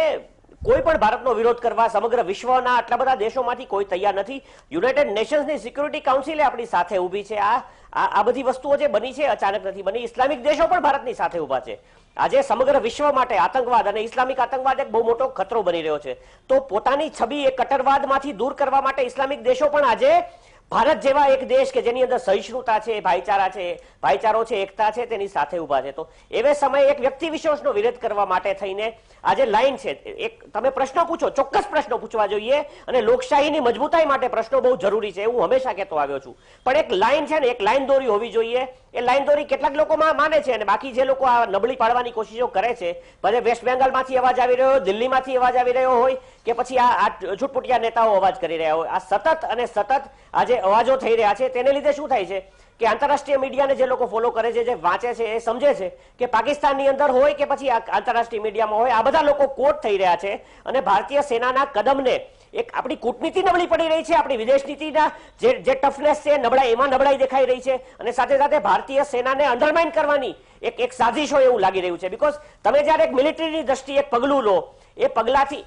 કોઈ પણ ભારતનો વિરોધ કરવા સમગ્ર વિશ્વના આટલા બધા દેશોમાંથી કોઈ તૈયાર નથી. યુનાઇટેડ નેશન્સની સિક્યુરિટી કાઉન્સિલે આપણી સાથે ઊભી છે. આ બધી વસ્તુઓ જે બની છે અચાનક નથી બની. ઇસ્લામિક દેશો પણ ભારતની સાથે ઊભા છે. આજે સમગ્ર વિશ્વ માટે આતંકવાદ અને ઇસ્લામિક આતંકવાદ એક બહુ મોટો ખતરો બની રહ્યો છે. તો પોતાની છબી એ કટ્ટરવાદમાંથી દૂર કરવા માટે ઇસ્લામિક દેશો પણ આજે ભારત જેવા એક દેશ કે જેની અંદર સહિષ્ણુતા છે, ભાઈચારો છે, એકતા છે, તેની સાથે ઊભા છે. તો એવે સમયે એક વ્યક્તિ વિશેષનો વિરોધ કરવા માટે થઈને આજે લાઈન છે. એક તમે પ્રશ્નો પૂછો, ચોક્કસ પ્રશ્નો પૂછવા જોઈએ અને લોકશાહીની મજબૂતાઈ માટે પ્રશ્નો બહુ જરૂરી છે, હું હંમેશા કહેતો આવ્યો છું. પણ એક લાઈન છે ને, એક લાઈન દોરી હોવી જોઈએ. એ લાઈન દોરી કેટલાક લોકો માને છે અને બાકી જે લોકો આ નબળી પાડવાની કોશિશો કરે છે, ભલે વેસ્ટ બેંગાલમાંથી અવાજ આવી રહ્યો હોય, દિલ્હીમાંથી અવાજ આવી રહ્યો હોય કે પછી આ છૂટપુટિયા નેતાઓ અવાજ કરી રહ્યા હોય, આ સતત અને સતત આજે અવાજો થઈ રહ્યા છે. તેને લીધે શું થાય છે કે આંતરરાષ્ટ્રીય મીડિયાને જે લોકો ફોલો કરે છે, જે વાંચે છે, એ સમજે છે કે પાકિસ્તાનની અંદર હોય કે પછી આંતરરાષ્ટ્રીય મીડિયામાં હોય, આ બધા લોકો કોટ થઈ રહ્યા છે અને ભારતીય સેનાના કદમને એક આપણી કૂટનીતિ નબળી પડી રહી છે, આપણી વિદેશ નીતિના જે ટફનેસ છે એમાં નબળાઈ દેખાઈ રહી છે અને સાથે સાથે ભારતીય સેનાને અંડરમાઇન કરવાની એક સાજિશ હોય એવું લાગી રહ્યું છે. બીકોઝ તમે જ્યારે એક મિલિટરીની દ્રષ્ટિએ એક પગલું લો, એ પગલાથી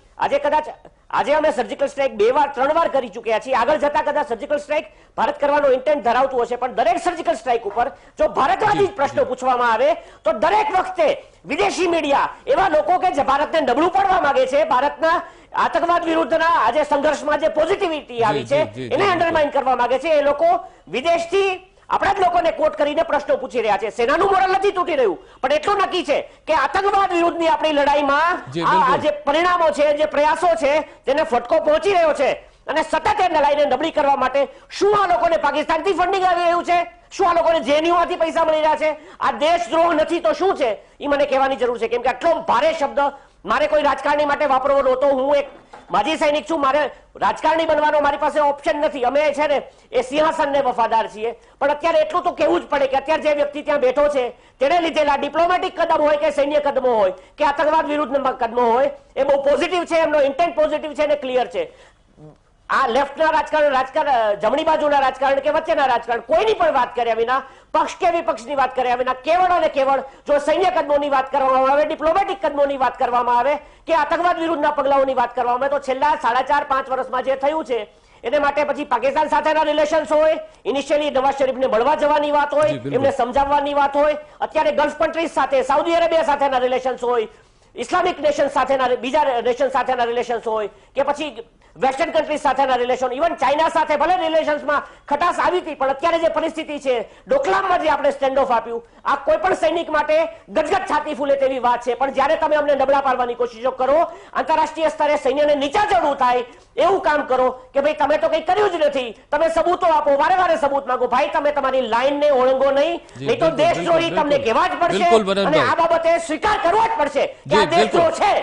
આજે અમે સર્જિકલ સ્ટ્રાઇક 2 વાર 3 વાર કરી ચૂક્યા છીએ. આગળ જતા કદાચ સર્જિકલ સ્ટ્રાઇક ભારત કરવાનો ઇન્ટેન્ટ ધરાવતું હશે, પણ દરેક સર્જિકલ સ્ટ્રાઇક ઉપર જો ભારતવાદી પ્રશ્નો પૂછવામાં આવે તો દરેક વખતે વિદેશી મીડિયા એવા લોકો કે જે ભારતને નબળું પાડવા માંગે છે, ભારતના આતંકવાદ વિરુદ્ધના આજે સંઘર્ષમાં જે પોઝિટિવિટી આવી છે એને અંડરમાઇન કરવા માંગે છે. એ લોકો વિદેશથી આપણા જ લોકોને કોટ કરીને પ્રશ્નો પૂછી રહ્યા છે. સેનાનું મોરલ નથી તૂટી રહ્યું, પણ એટલું નક્કી છે કે આતંકવાદ વિરુદ્ધની આપણી લડાઈમાં આ જે પરિણામો છે, જે પ્રયાસો છે, તેને ફટકો પહોંચી રહ્યો છે અને સતત એ લડાઈને નબળી કરવા માટે શું આ લોકોને પાકિસ્તાનથી ફંડિંગ આવી રહ્યું છે? શું આ લોકોને જેએનયુમાંથી પૈસા મળી રહ્યા છે? આ દેશદ્રોહ નથી તો શું છે? એ મને કહેવાની જરૂર છે, કેમ કે આટલો ભારે શબ્દ મારે કોઈ રાજકારણી માટે વાપરવો નહોતો. હું એક માજી સૈનિક છું, મારે રાજકારણી બનવાનો મારી પાસે ઓપ્શન નથી. અમે છે ને એ સિંહાસનને વફાદાર છીએ. પણ અત્યારે એટલું તો કહેવું જ પડે કે અત્યારે જે વ્યક્તિ ત્યાં બેઠો છે તેણે લીધેલા ડિપ્લોમેટિક કદમ હોય કે સૈન્ય કદમો હોય કે આતંકવાદ વિરુદ્ધના કદમો હોય, એ બહુ પોઝિટિવ છે, એમનો ઇન્ટેન્ટ પોઝિટિવ છે અને ક્લિયર છે. આ લેફ્ટના રાજકારણ, જમણી બાજુના રાજકારણ કે વચ્ચેના રાજકારણ, કોઈની પણ વાત કર્યા વિના, પક્ષ કે વિપક્ષની વાત કર્યા વિના કેવળ અને કેવળ જો સૈન્ય કદમોની વાત કરવામાં આવે, ડિપ્લોમેટિક કદમોની વાત કરવામાં આવે કે આતંકવાદ વિરુદ્ધના પગલાઓની વાત કરવામાં આવે, તો છેલ્લા 4.5-5 વર્ષમાં જે થયું છે એને માટે પછી પાકિસ્તાન સાથેના રિલેશન્સ હોય, ઇનિશિયલી નવાઝ શરીફને મળવા જવાની વાત હોય, એમને સમજાવવાની વાત હોય, અત્યારે ગલ્ફ કન્ટ્રીઝ સાથે, સાઉદી અરેબિયા સાથેના રિલેશન્સ હોય, ઇસ્લામિક નેશન સાથેના બીજા નેશન સાથેના રિલેશન્સ હોય કે પછી વેસ્ટર્ન કન્ટ્રીઝ સાથેના રિલેશન, ઇવન ચાઇના સાથે ભલે રિલેશન્સમાં ખટાશ આવી હતી, પણ અત્યારે જે પરિસ્થિતિ છે, ડોકલામમાં જે આપણે સ્ટેન્ડ ઓફ આપ્યું, આ કોઈ પણ સૈનિક માટે ગદગદ છાતી ફૂલે તેવી વાત છે. પણ જ્યારે તમે અમને નબળા પાડવાની કોશિશો કરો, આંતરરાષ્ટ્રીય સ્તરે સૈન્યને નીચા ચડવું થાય એવું કામ કરો કે ભાઈ તમે તો કંઈ કર્યું જ નથી, તમે સબૂતો આપો, વારે વારે સબૂત માંગો. ભાઈ તમે તમારી લાઈનને ઓળંગો નહીં તો દેશદ્રોહી તમને કહેવા જ પડશે અને આ બાબતે સ્વીકાર કરવો જ પડશે કે આ દેશદ્રોહ છે.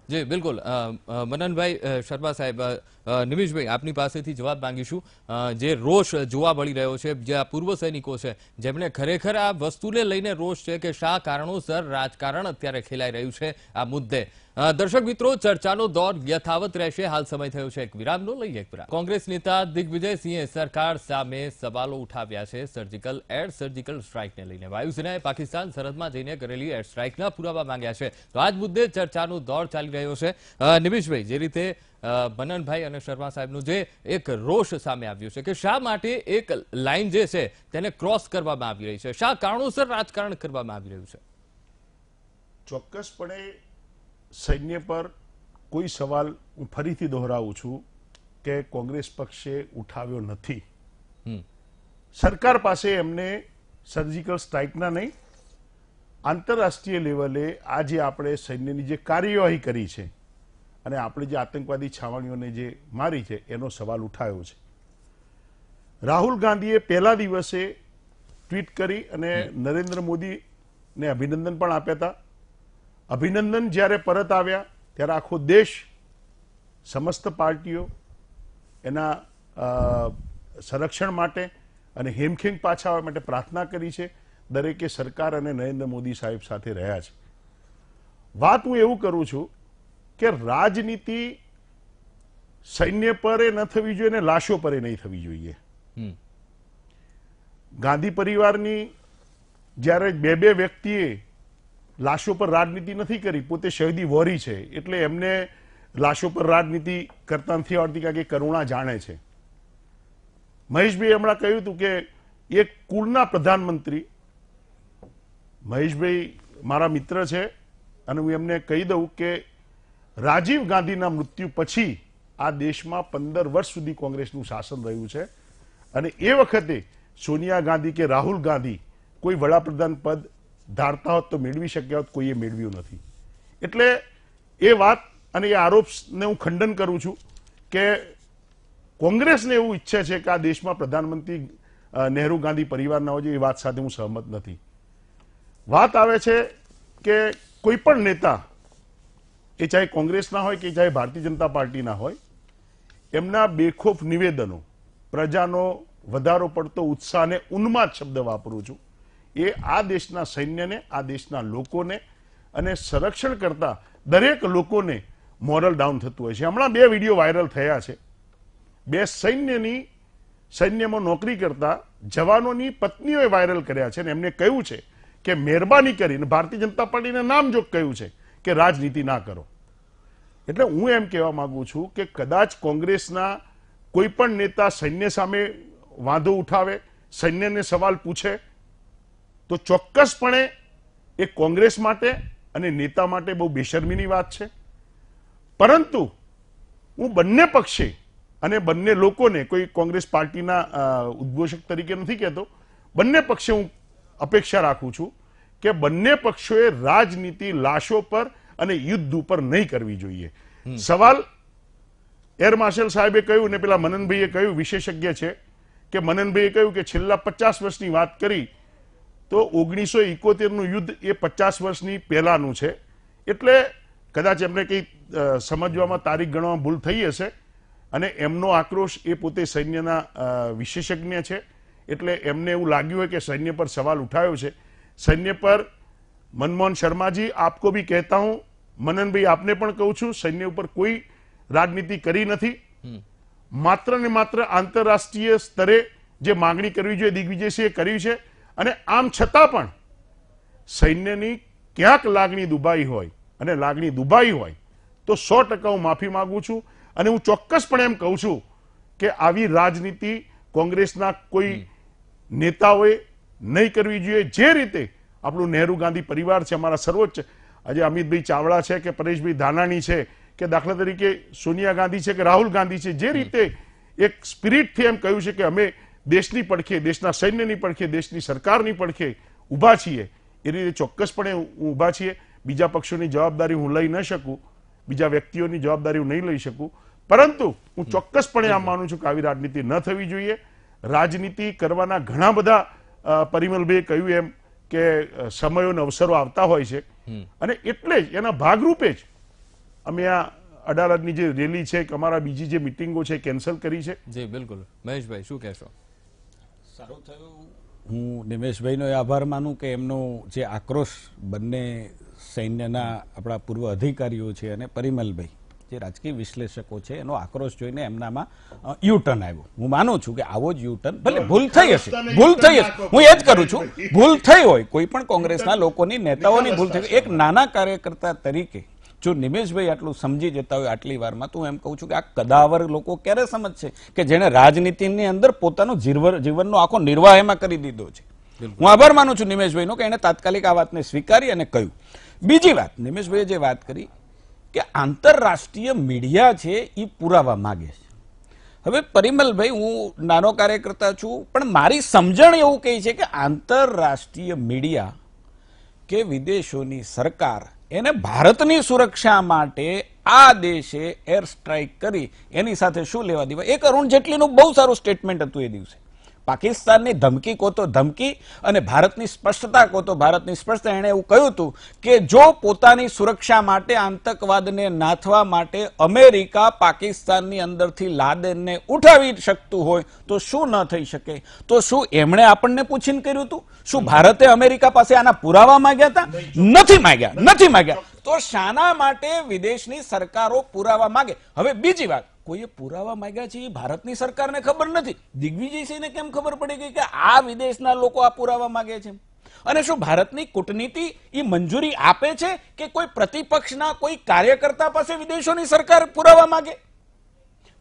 જી બિલકુલ. મનનભાઈ શર્મા સાહેબ, નિમિષભાઈ આપની પાસેથી જવાબ માંગીશું. જે રોષ જોવા મળી રહ્યો છે, જે આ પૂર્વ સૈનિકો છે જેમને ખરેખર આ વસ્તુને લઈને રોષ છે કે શા કારણોસર રાજકારણ અત્યારે ખેલાઈ રહ્યું છે આ મુદ્દે. દર્શક મિત્રો, ચર્ચાનો દોર યથાવત રહેશે. હાલ સમય થયો છે એક વિરામનો. લઈએ એક વિરામ. કોંગ્રેસ નેતા દિગ્વિજયસિંહે સરકાર સામે સવાલો ઉઠાવ્યા છે સર્જિકલ સ્ટ્રાઇકને લઈને. વાયુસેનાએ પાકિસ્તાન સરહદમાં જઈને કરેલી એર સ્ટ્રાઇકના પુરાવા માંગ્યા છે. તો આ જ મુદ્દે ચર્ચાનો દોર ચાલી રહ્યો છે. નિમિષભાઈ, જે રીતે મનનભાઈ અને શર્મા સાહેબનો જે એક રોષ સામે આવ્યો છે કે શા માટે એક લાઈન જે છે તેને ક્રોસ કરવામાં આવી રહી છે, શા કારણોસર રાજકારણ કરવામાં આવી રહ્યું છે? ચોક્કસપણે સૈન્ય પર કોઈ સવાલ હું ફરીથી દોહરાવું છું કે કોંગ્રેસ પક્ષે ઉઠાવ્યો નથી. સરકાર પાસે એમને સર્જિકલ સ્ટ્રાઇકના નહીં, આંતરરાષ્ટ્રીય લેવલે આજે આપણે સૈન્યની જે કાર્યવાહી કરી છે અને આપણે જે આતંકવાદી છાવણીઓને જે મારી છે એનો સવાલ ઉઠાવ્યો છે. રાહુલ ગાંધીએ પહેલા દિવસે ટ્વીટ કરી અને નરેન્દ્ર મોદીને અભિનંદન પણ આપ્યા હતા. અભિનંદન જ્યારે પરત આવ્યા ત્યારે આખો દેશ, સમસ્ત પાર્ટીઓ એના સંરક્ષણ માટે અને હેમખેમ પાછા આવવા માટે પ્રાર્થના કરી છે. દરેકે સરકાર અને નરેન્દ્ર મોદી સાહેબ સાથે રહ્યા છે. વાત હું એવું કરું છું કે રાજનીતિ સૈન્ય પર ન થવી જોઈએ ને લાશો પર નહીં થવી જોઈએ. ગાંધી પરિવારની જ્યારે બે વ્યક્તિએ લાશો પર રાજનીતિ નથી કરી, પોતે શહીદી વોરી છે એટલે એમને લાશો પર રાજનીતિ કરતા નથી આવડતી કારણ કે કરુણા જાણે છે. મહેશભાઈ હમણાં કહ્યું હતું કે એક કુળના પ્રધાનમંત્રી, મહેશભાઈ મારા મિત્ર છે અને હું એમને કહી દઉં કે રાજીવ ગાંધીના મૃત્યુ પછી આ દેશમાં 15 વર્ષ સુધી કોંગ્રેસનું શાસન રહ્યું છે અને એ વખતે સોનિયા ગાંધી કે રાહુલ ગાંધી કોઈ વડાપ્રધાન પદ ધારતા હોત તો મેળવી શક્યા હોત, કોઈએ મેળવ્યું નથી. એટલે એ વાત અને એ આરોપને હું ખંડન કરું છું કે કોંગ્રેસને એવું ઈચ્છે છે કે આ દેશમાં પ્રધાનમંત્રી નહેરુ ગાંધી પરિવારના હોય છે, એ વાત સાથે હું સહમત નથી. વાત આવે છે કે કોઈ પણ નેતા, એ ચાહે કોંગ્રેસના હોય કે ચાહે ભારતીય જનતા પાર્ટીના હોય, એમના બેખોફ નિવેદનો, પ્રજાનો વધારો પડતો ઉત્સાહ અને ઉન્માદ શબ્દ વાપરું છું, એ આ દેશના સૈન્યને, આ દેશના લોકોને અને સંરક્ષણ કરતા દરેક લોકોને મોરલ ડાઉન થતું હોય છે. હમણાં 2 વિડીયો વાયરલ થયા છે. 2 સૈન્યમાં નોકરી કરતા જવાનોની પત્નીઓએ વાયરલ કર્યા છે અને એમને કહ્યું છે કે મહેરબાની કરીને ભારતીય જનતા પાર્ટીને નામજોગ કહ્યું છે કે રાજનીતિ ના કરો. એટલે હું એમ કહેવા માંગુ છું કે કદાચ કોંગ્રેસના કોઈ પણ નેતા સૈન્ય સામે વાંધો ઉઠાવે, સૈન્યને સવાલ પૂછે તો ચોક્કસપણે એ કોંગ્રેસ માટે અને નેતા માટે બહુ બેશરમીની વાત છે. પરંતુ હું બંને પક્ષે અને બંને લોકોને, કોઈ કોંગ્રેસ પાર્ટીના ઉદ્ઘોષક તરીકે નથી કહેતો, બંને પક્ષે હું અપેક્ષા રાખું છું કે બંને પક્ષોએ રાજનીતિ લાશો પર અને યુદ્ધ ઉપર નહીં કરવી જોઈએ. સવાલ એર માર્શલ સાહેબે કહ્યું ને પેલા મનનભાઈએ કહ્યું, વિશેષજ્ઞ છે કે મનનભાઈએ કહ્યું કે છેલ્લા 50 વર્ષની વાત કરી તો 1971નું યુદ્ધ એ 50 વર્ષની પહેલાનું છે. એટલે કદાચ એમને કંઈ સમજવામાં, તારીખ ગણવામાં ભૂલ થઈ હશે અને એમનો આક્રોશ, એ પોતે સૈન્યના વિશેષજ્ઞ છે એટલે એમને એવું લાગ્યું હોય કે સૈન્ય પર સવાલ ઉઠાયો છે. સૈન્ય પર मनमोहन शर्मा जी, आपको भी कहता हूं, मनन भाई आपने पण कहूं छूं, सैन्य ઉપર કોઈ રાજનીતિ કરી નથી. માત્ર ને માત્ર આંતરરાષ્ટ્રીય સ્તરે જે માંગણી કરવી જોઈએ દિગ્વિજયસિંહે કરી છે અને આમ છતાં પણ સૈન્યની ક્યાંક લાગણી દુભાઈ હોય અને લાગણી દુભાઈ હોય તો 100% હું માફી માંગુ છું અને હું ચોક્કસપણે એમ કહું છું કે આવી રાજનીતિ કોંગ્રેસના કોઈ નેતાઓએ નહીં કરવી જોઈએ. જે રીતે આપણું નહેરુ ગાંધી પરિવાર છે, અમારા સર્વોચ્ચ આજે અમિતભાઈ ચાવડા છે કે પરેશભાઈ ધાનાણી છે કે દાખલા તરીકે સોનિયા ગાંધી છે કે રાહુલ ગાંધી છે, જે રીતે એક સ્પિરિટથી એમ કહ્યું છે કે અમે દેશની પડખે, દેશના સૈન્યની પડખે, દેશની સરકારની પડખે ઊભા છીએ, એ રીતે ચોક્કસપણે ઊભા છીએ. બીજા પક્ષોની જવાબદારી હું લઈ ન શકું, બીજા વ્યક્તિઓની જવાબદારી હું નહીં લઈ શકું, પરંતુ હું ચોક્કસપણે આમ માનું છું કે આવી રાજનીતિ ન થવી જોઈએ. રાજનીતિ કરવાના ઘણા બધા પરિમલભાઈએ કહ્યું એમ કે સમયો અને અવસરો આવતા હોય છે અને એટલે જ એના ભાગરૂપે જ અમે આ અડાલજની જે રેલી છે કે અમારા બીજી જે મિટિંગો છે કેન્સલ કરી છે. જી બિલકુલ. મહેશભાઈ શું કહેશો? સારું થયું. હું નિમેશભાઈનો આભાર માનું કે એમનો જે આક્રોશ બંને સૈન્યના આપણા પૂર્વ અધિકારીઓ છે અને પરિમલભાઈ જે રાજકીય વિશ્લેષકો છે એનો આક્રોશ જોઈને એમનામાં યુટર્ન આવ્યો. હું માનું છું કે આવો જ યુટર્ન, ભલે ભૂલ થઈ હશે, ભૂલ થઈ હશે, હું એ જ કરું છું, ભૂલ થઈ હોય કોઈ પણ કોંગ્રેસના લોકોની, નેતાઓની ભૂલ થઈ, એક નાના કાર્યકર્તા તરીકે જો નિમેશભાઈ આટલું સમજી જતા હોય આટલી વારમાં, તો હું એમ કહું છું કે આ કદાવર લોકો ક્યારે સમજશે કે જેને રાજનીતિની અંદર પોતાનો જીવનનો આખો નિર્વાહ એમાં કરી દીધો છે. હું આભાર માનું છું નિમેશભાઈનો કે એને તાત્કાલિક આ વાતને સ્વીકારી અને કહ્યું. બીજી વાત, નિમેશભાઈએ જે વાત કરી કે આંતરરાષ્ટ્રીય મીડિયા છે એ પુરાવા માંગે છે. હવે પરિમલભાઈ, હું નાનો કાર્યકર્તા છું પણ મારી સમજણ એવું કહે છે કે આંતરરાષ્ટ્રીય મીડિયા કે વિદેશોની સરકાર એને ભારતની સુરક્ષા માટે આ દેશે એર સ્ટ્રાઇક કરી એની સાથે શું લેવા દેવા. એક અરુણ જેટલીનું બહુ સારું સ્ટેટમેન્ટ હતું એ દિવસે. પાકિસ્તાનની ધમકી કહો તો ધમકી અને ભારતની સ્પષ્ટતા કહો તો ભારતની સ્પષ્ટતા. એણે એવું કહ્યું હતું કે જો પોતાની સુરક્ષા માટે, આતંકવાદને નાથવા માટે અમેરિકા પાકિસ્તાનની અંદરથી લાદેનને ઉઠાવી શકતું હોય તો શું ન થઈ શકે? તો શું એમણે આપણને પૂછીને કર્યું હતું? શું ભારતે અમેરિકા પાસે આના પુરાવા માંગ્યા હતા? નથી માંગ્યા, નથી માંગ્યા. તો શાના માટે વિદેશની સરકારો પુરાવા માંગે? હવે બીજી વાત, કોઈએ પુરાવા માંગ્યા છે એ ભારતની સરકારને ખબર નથી. દિગ્વિજયસિંહને કેમ ખબર પડી ગઈ કે આ વિદેશના લોકો આ પુરાવા માંગે છે? અને શું ભારતની કૂટનીતિ એ મંજૂરી આપે છે કે કોઈ પ્રતિપક્ષના કોઈ કાર્યકર્તા પાસે વિદેશોની સરકાર પુરાવા માંગે?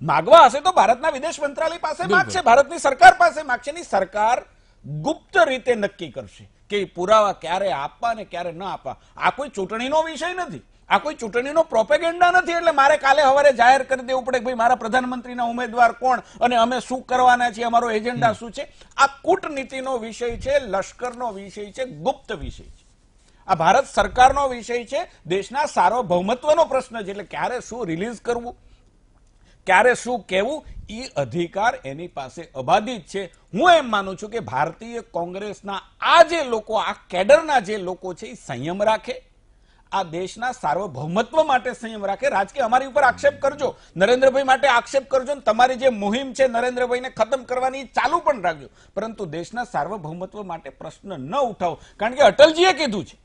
માગવા હશે તો ભારતના વિદેશ મંત્રાલય પાસે માગશે, ભારતની સરકાર પાસે માગશે. ની સરકાર ગુપ્ત રીતે નક્કી કરશે કે પુરાવા ક્યારે આપવા અને ક્યારે ન આપવા. આ કોઈ ચૂંટણીનો વિષય નથી, આ કોઈ ચૂંટણીનો પ્રોપેગેન્ડા નથી. એટલે મારે કાલે સવારે જાહેર કરી દેવું પડે કે ભાઈ મારા પ્રધાનમંત્રીના ઉમેદવાર કોણ અને અમે શું કરવાના છીએ, અમારો એજન્ડા શું છે. આ કૂટનીતિનો વિષય છે, લશ્કરનો વિષય છે, ગુપ્ત વિષય છે. આ ભારત સરકારનો વિષય છે, દેશના સાર્વભૌમત્વનો પ્રશ્ન છે. એટલે ક્યારે શું રિલીઝ કરવું, ક્યારે શું કહેવું, એ અધિકાર એની પાસે અબાધિત છે. હું એમ માનું છું કે ભારતીય કોંગ્રેસના આ જે લોકો, આ કેડરના જે લોકો છે, એ સંયમ રાખે, આ દેશના સાર્વભૌમત્વ માટે સંયમ રાખે. રાજકીય અમારી ઉપર આક્ષેપ કરજો, નરેન્દ્રભાઈ માટે આક્ષેપ કરજો, તમારી જે મુહિમ છે નરેન્દ્રભાઈને ખતમ કરવાની ચાલુ પણ રાખજો, પરંતુ દેશના સાર્વભૌમત્વ માટે પ્રશ્ન ન ઉઠાવો. કારણ કે અટલજીએ કીધું છે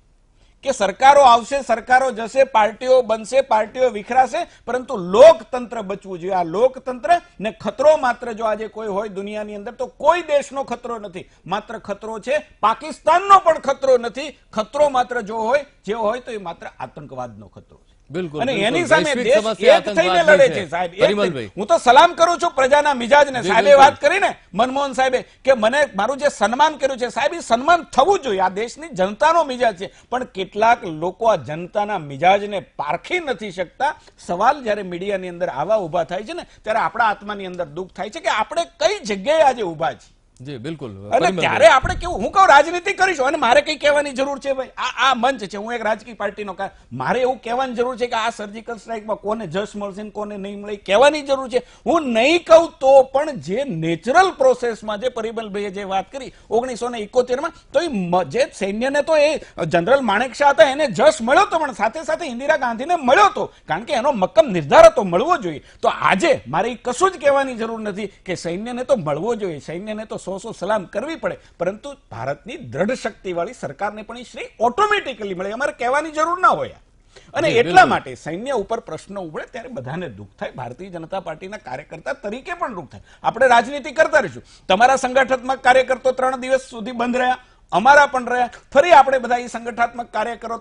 કે સરકારો આવશે, સરકારો જશે, પાર્ટીઓ બનશે, પાર્ટીઓ વિખરાશે, પરંતુ લોકતંત્ર બચવું જોઈએ. આ લોકતંત્ર ને ખતરો માત્ર જો આજે કોઈ હોય દુનિયાની અંદર તો કોઈ દેશનો ખતરો નથી, માત્ર ખતરો છે પાકિસ્તાનનો પણ ખતરો નથી. ખતરો માત્ર જો હોય, જે હોય તો એ માત્ર આતંકવાદનો ખતરો છે. બિલકુલ, અને બિલકુલ. એની સામે વૈશ્વિક દેશ સમસ્યા એક થઈને આતંકવાદની લડે છે. છે સાહેબ. પરિમલભાઈ. હું તો સલામ કરું છું પ્રજાના મિજાજને. સાહેબે બિલકુલ. વાત કરીને મનમોહન સાહેબે કે મને મારું જે સન્માન કર્યું છે, સાહેબ એ સન્માન થવું જોઈએ. આ દેશની જનતાનો મિજાજ છે, પણ કેટલાક લોકો આ જનતાના મિજાજને પારખી નથી શકતા. સવાલ જ્યારે મીડિયાની અંદર આવા ઉભા થાય છે ને, ત્યારે આપણા આત્માની અંદર દુઃખ થાય છે કે આપણે કઈ જગ્યાએ આજે ઉભા છીએ. જી બિલકુલ. અને ત્યારે આપણે કેવું, હું કહું રાજનીતિ કરીશું અને મારે કઈ કહેવાની જરૂર છે ભાઈ? આ મંચ છે, હું એક રાજકીય પાર્ટીનો, મારે એવું કહેવાની જરૂર છે કે આ સર્જિકલ સ્ટ્રાઇકમાં કોને જશ મળશે ને કોને નહીં મળે કહેવાની જરૂર છે? હું નહીં કહું તો પણ જે નેચરલ પ્રોસેસમાં જે પરિમલભાઈએ જે વાત કરી 1971માં, તો એ જે સૈન્યને તો એ જનરલ માણેકશા હતા એને જશ મળ્યો હતો, પણ સાથે સાથે ઇન્દિરા ગાંધીને મળ્યો હતો, કારણ કે એનો મક્કમ નિર્ધાર હતો, મળવો જોઈએ. તો આજે મારે કશું જ કહેવાની જરૂર નથી કે સૈન્યને તો મળવો જોઈએ, સૈન્યને તો સો સલામ કરવી પડે, પરંતુ ભારતની દ્રઢ શક્તિ વાળી સરકારને પણ શ્રી ઓટોમેટિકલી મળે, અમારે કહેવાની જરૂર ના હોય. અને એટલા માટે સૈન્ય ઉપર પ્રશ્નો ઉભળે ત્યારે બધાને દુઃખ થાય. ભારતીય જનતા પાર્ટીના કાર્યકર્તા તરીકે પણ દુઃખ થાય. આપણે રાજનીતિ કરતા રહીશું. તમારા સંગઠનાત્મક કાર્યકર્તો 3 દિવસ સુધી બંધ રહ્યા, અમારા પણ રહ્યા. ફરી આપણે બધા એ સંગઠનાત્મક કાર્યકરો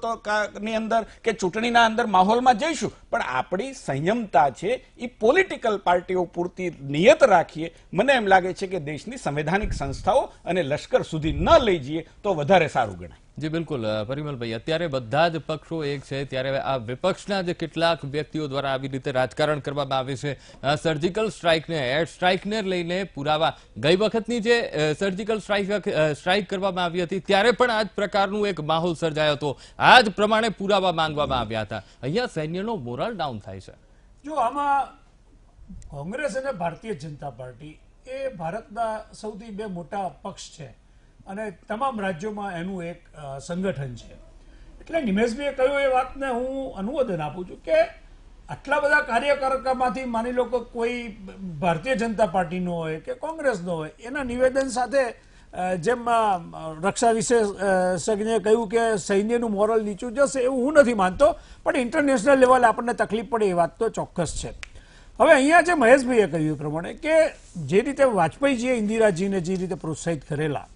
ની અંદર કે ચૂંટણીના અંદર માહોલમાં જઈશું, પણ આપણી સંયમતા છે એ પોલિટિકલ પાર્ટીઓ પૂરતી નિયત રાખીએ. મને એમ લાગે છે કે દેશની સંવૈધાનિક સંસ્થાઓ અને લશ્કર સુધી ન લઈ જઈએ તો વધારે સારું ગણાય. જી બિલકુલ. પરિમલભાઈ, અત્યારે બધા જ પક્ષો એક છે, ત્યારે આ વિપક્ષના જે કેટલાક વ્યક્તિઓ દ્વારા આવી રીતે રાજકારણ કરવામાં આવે છે, સર્જિકલ સ્ટ્રાઇકને, એર સ્ટ્રાઇકને લઈને પુરાવા, ગઈ વખતની જે સર્જિકલ સ્ટ્રાઇક કરવામાં આવી હતી ત્યારે પણ આ જ પ્રકારનું એક માહોલ સર્જાયો હતો, આ જ પ્રમાણે પુરાવા માંગવામાં આવ્યા હતા. અહીંયા સૈન્યનો મોરલ ડાઉન થાય છે. જો આમાં કોંગ્રેસ અને ભારતીય જનતા પાર્ટી એ ભારતના સૌથી બે મોટા પક્ષ છે અને તમામ રાજ્યોમાં એનું એક સંગઠન છે. એટલે નિમેશભાઈએ કહ્યું એ વાતને હું અનુમોદન આપું છું કે આટલા બધા કાર્યકર્તામાંથી માની લો કે કોઈ ભારતીય જનતા પાર્ટીનો હોય કે કોંગ્રેસનો હોય, એના નિવેદન સાથે જેમ રક્ષા વિશેષજ્ઞે કહ્યું કે સૈન્યનું મોરલ નીચું જશે, એવું હું નથી માનતો, પણ ઇન્ટરનેશનલ લેવલે આપણને તકલીફ પડે એ વાત તો ચોક્કસ છે. હવે અહીંયા જે મહેશભાઈએ કહ્યું એ પ્રમાણે કે જે રીતે વાજપેયીજીએ ઇન્દિરાજીને જે રીતે પ્રોત્સાહિત કરેલા,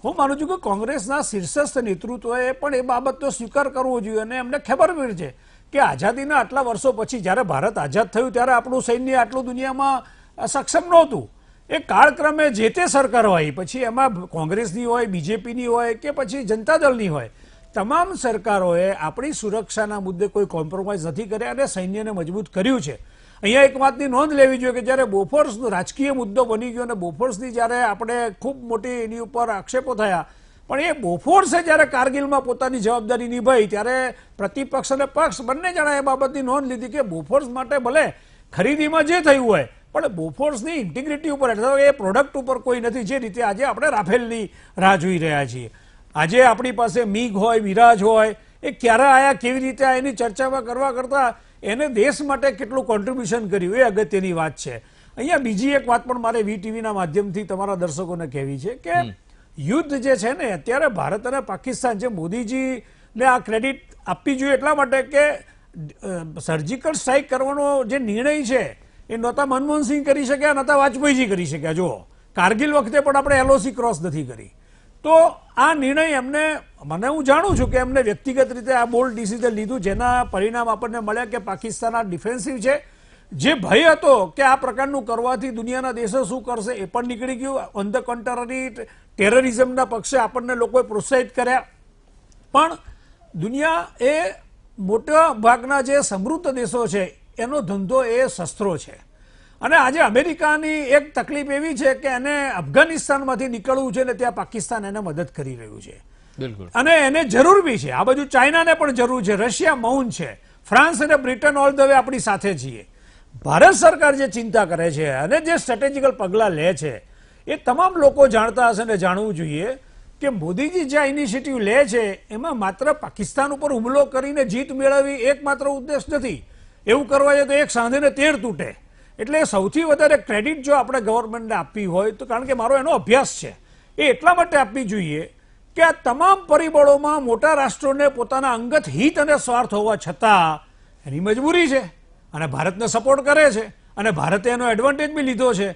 હું માનું છું કે કોંગ્રેસના શીર્ષસ્થ નેતૃત્વએ પણ એ બાબતનો સ્વીકાર કરવો જોઈએ. અને એમને ખબર પડી છે કે આઝાદીના આટલા વર્ષો પછી જ્યારે ભારત આઝાદ થયું ત્યારે આપણું સૈન્ય આટલું દુનિયામાં સક્ષમ નહોતું. એ કાળક્રમે જે તે સરકાર હોય, પછી એમાં કોંગ્રેસની હોય, બીજેપીની હોય કે પછી જનતા દળની હોય, તમામ સરકારોએ આપણી સુરક્ષાના મુદ્દે કોઈ કોમ્પ્રોમાઇઝ નથી કર્યા અને સૈન્યને મજબૂત કર્યું છે. અહીંયા એક વાતની નોંધ લેવી જોઈએ કે જ્યારે બોફોર્સનો રાજકીય મુદ્દો બની ગયો અને બોફોર્સની જ્યારે આપણે ખૂબ મોટી એની ઉપર આક્ષેપો થયા, પણ એ બોફોર્સે જ્યારે કારગિલમાં પોતાની જવાબદારી નિભાવી ત્યારે પ્રતિપક્ષ અને પક્ષ બંને જણાએ એ બાબતની નોંધ લીધી કે બોફોર્સ માટે ભલે ખરીદીમાં જે થયું હોય, પણ બોફોર્સની ઇન્ટિગ્રિટી ઉપર, એ પ્રોડક્ટ ઉપર કોઈ નથી. જે રીતે આજે આપણે રાફેલની રાહ જોઈ રહ્યા છીએ, આજે આપણી પાસે મિગ હોય, વિરાજ હોય, એ ક્યારે આયા, કેવી રીતે આ, એની ચર્ચામાં કરવા કરતા એને દેશ માટે કેટલું કોન્ટ્રીબ્યુશન કર્યું એ અગત્યની વાત છે. અહીંયા બીજી એક વાત પણ મારે વીટીવીના માધ્યમથી તમારા દર્શકોને કહેવી છે કે યુદ્ધ જે છે ને અત્યારે ભારત અને પાકિસ્તાન છે, મોદીજીને આ ક્રેડિટ આપવી જોઈએ એટલા માટે કે સર્જિકલ સ્ટ્રાઇક કરવાનો જે નિર્ણય છે એ નહોતા મનમોહનસિંહ કરી શક્યા, નહોતા વાજપેયીજી કરી શક્યા. જુઓ, કારગિલ વખતે પણ આપણે LOC ક્રોસ નથી કરી. તો આ નિર્ણય એમને, મને હું જાણું છું કે એમને વ્યક્તિગત રીતે આ બોલ્ડ ડિસિઝન લીધું, જેના પરિણામ આપણને મળ્યા કે પાકિસ્તાન આ ડિફેન્સિવ છે. જે ભય હતો કે આ પ્રકારનું કરવાથી દુનિયાના દેશો શું કરશે એ પણ નીકળી ગયું. ઓન ધ કન્ટ્રારી ટેરરિઝમના પક્ષે આપણને લોકોએ પ્રોત્સાહિત કર્યા. પણ દુનિયા એ મોટા ભાગના જે સમૃદ્ધ દેશો છે એનો ધંધો એ શસ્ત્રો છે. અને આજે અમેરિકાની એક તકલીફ એવી છે કે એને અફઘાનિસ્તાનમાંથી નીકળવું છે ને ત્યાં પાકિસ્તાન એને મદદ કરી રહ્યું છે. બિલકુલ. અને એને જરૂર બી છે. આ બાજુ ચાઇનાને પણ જરૂર છે, રશિયા મૌન છે, ફ્રાન્સ અને બ્રિટન ઓલ ધ વે આપણી સાથે છીએ. ભારત સરકાર જે ચિંતા કરે છે અને જે સ્ટ્રેટેજિકલ પગલાં લે છે એ તમામ લોકો જાણતા હશે ને જાણવું જોઈએ કે મોદીજી જે ઇનિશિયેટિવ લે છે એમાં માત્ર પાકિસ્તાન ઉપર હુમલો કરીને જીત મેળવવી એકમાત્ર ઉદ્દેશ નથી. એવું કરવા જાય તો એક સાંધેને તેર તૂટે. એટલે સૌથી વધારે ક્રેડિટ જો આપણે ગવર્મેન્ટને આપવી હોય તો, કારણ કે મારો એનો અભ્યાસ છે, એ એટલા માટે આપવી જોઈએ કે આ તમામ પરિબળોમાં મોટા રાષ્ટ્રોને પોતાના અંગત હિત અને સ્વાર્થ હોવા છતાં એની મજબૂરી છે અને ભારતને સપોર્ટ કરે છે અને ભારતે એનો એડવાન્ટેજ બી લીધો છે.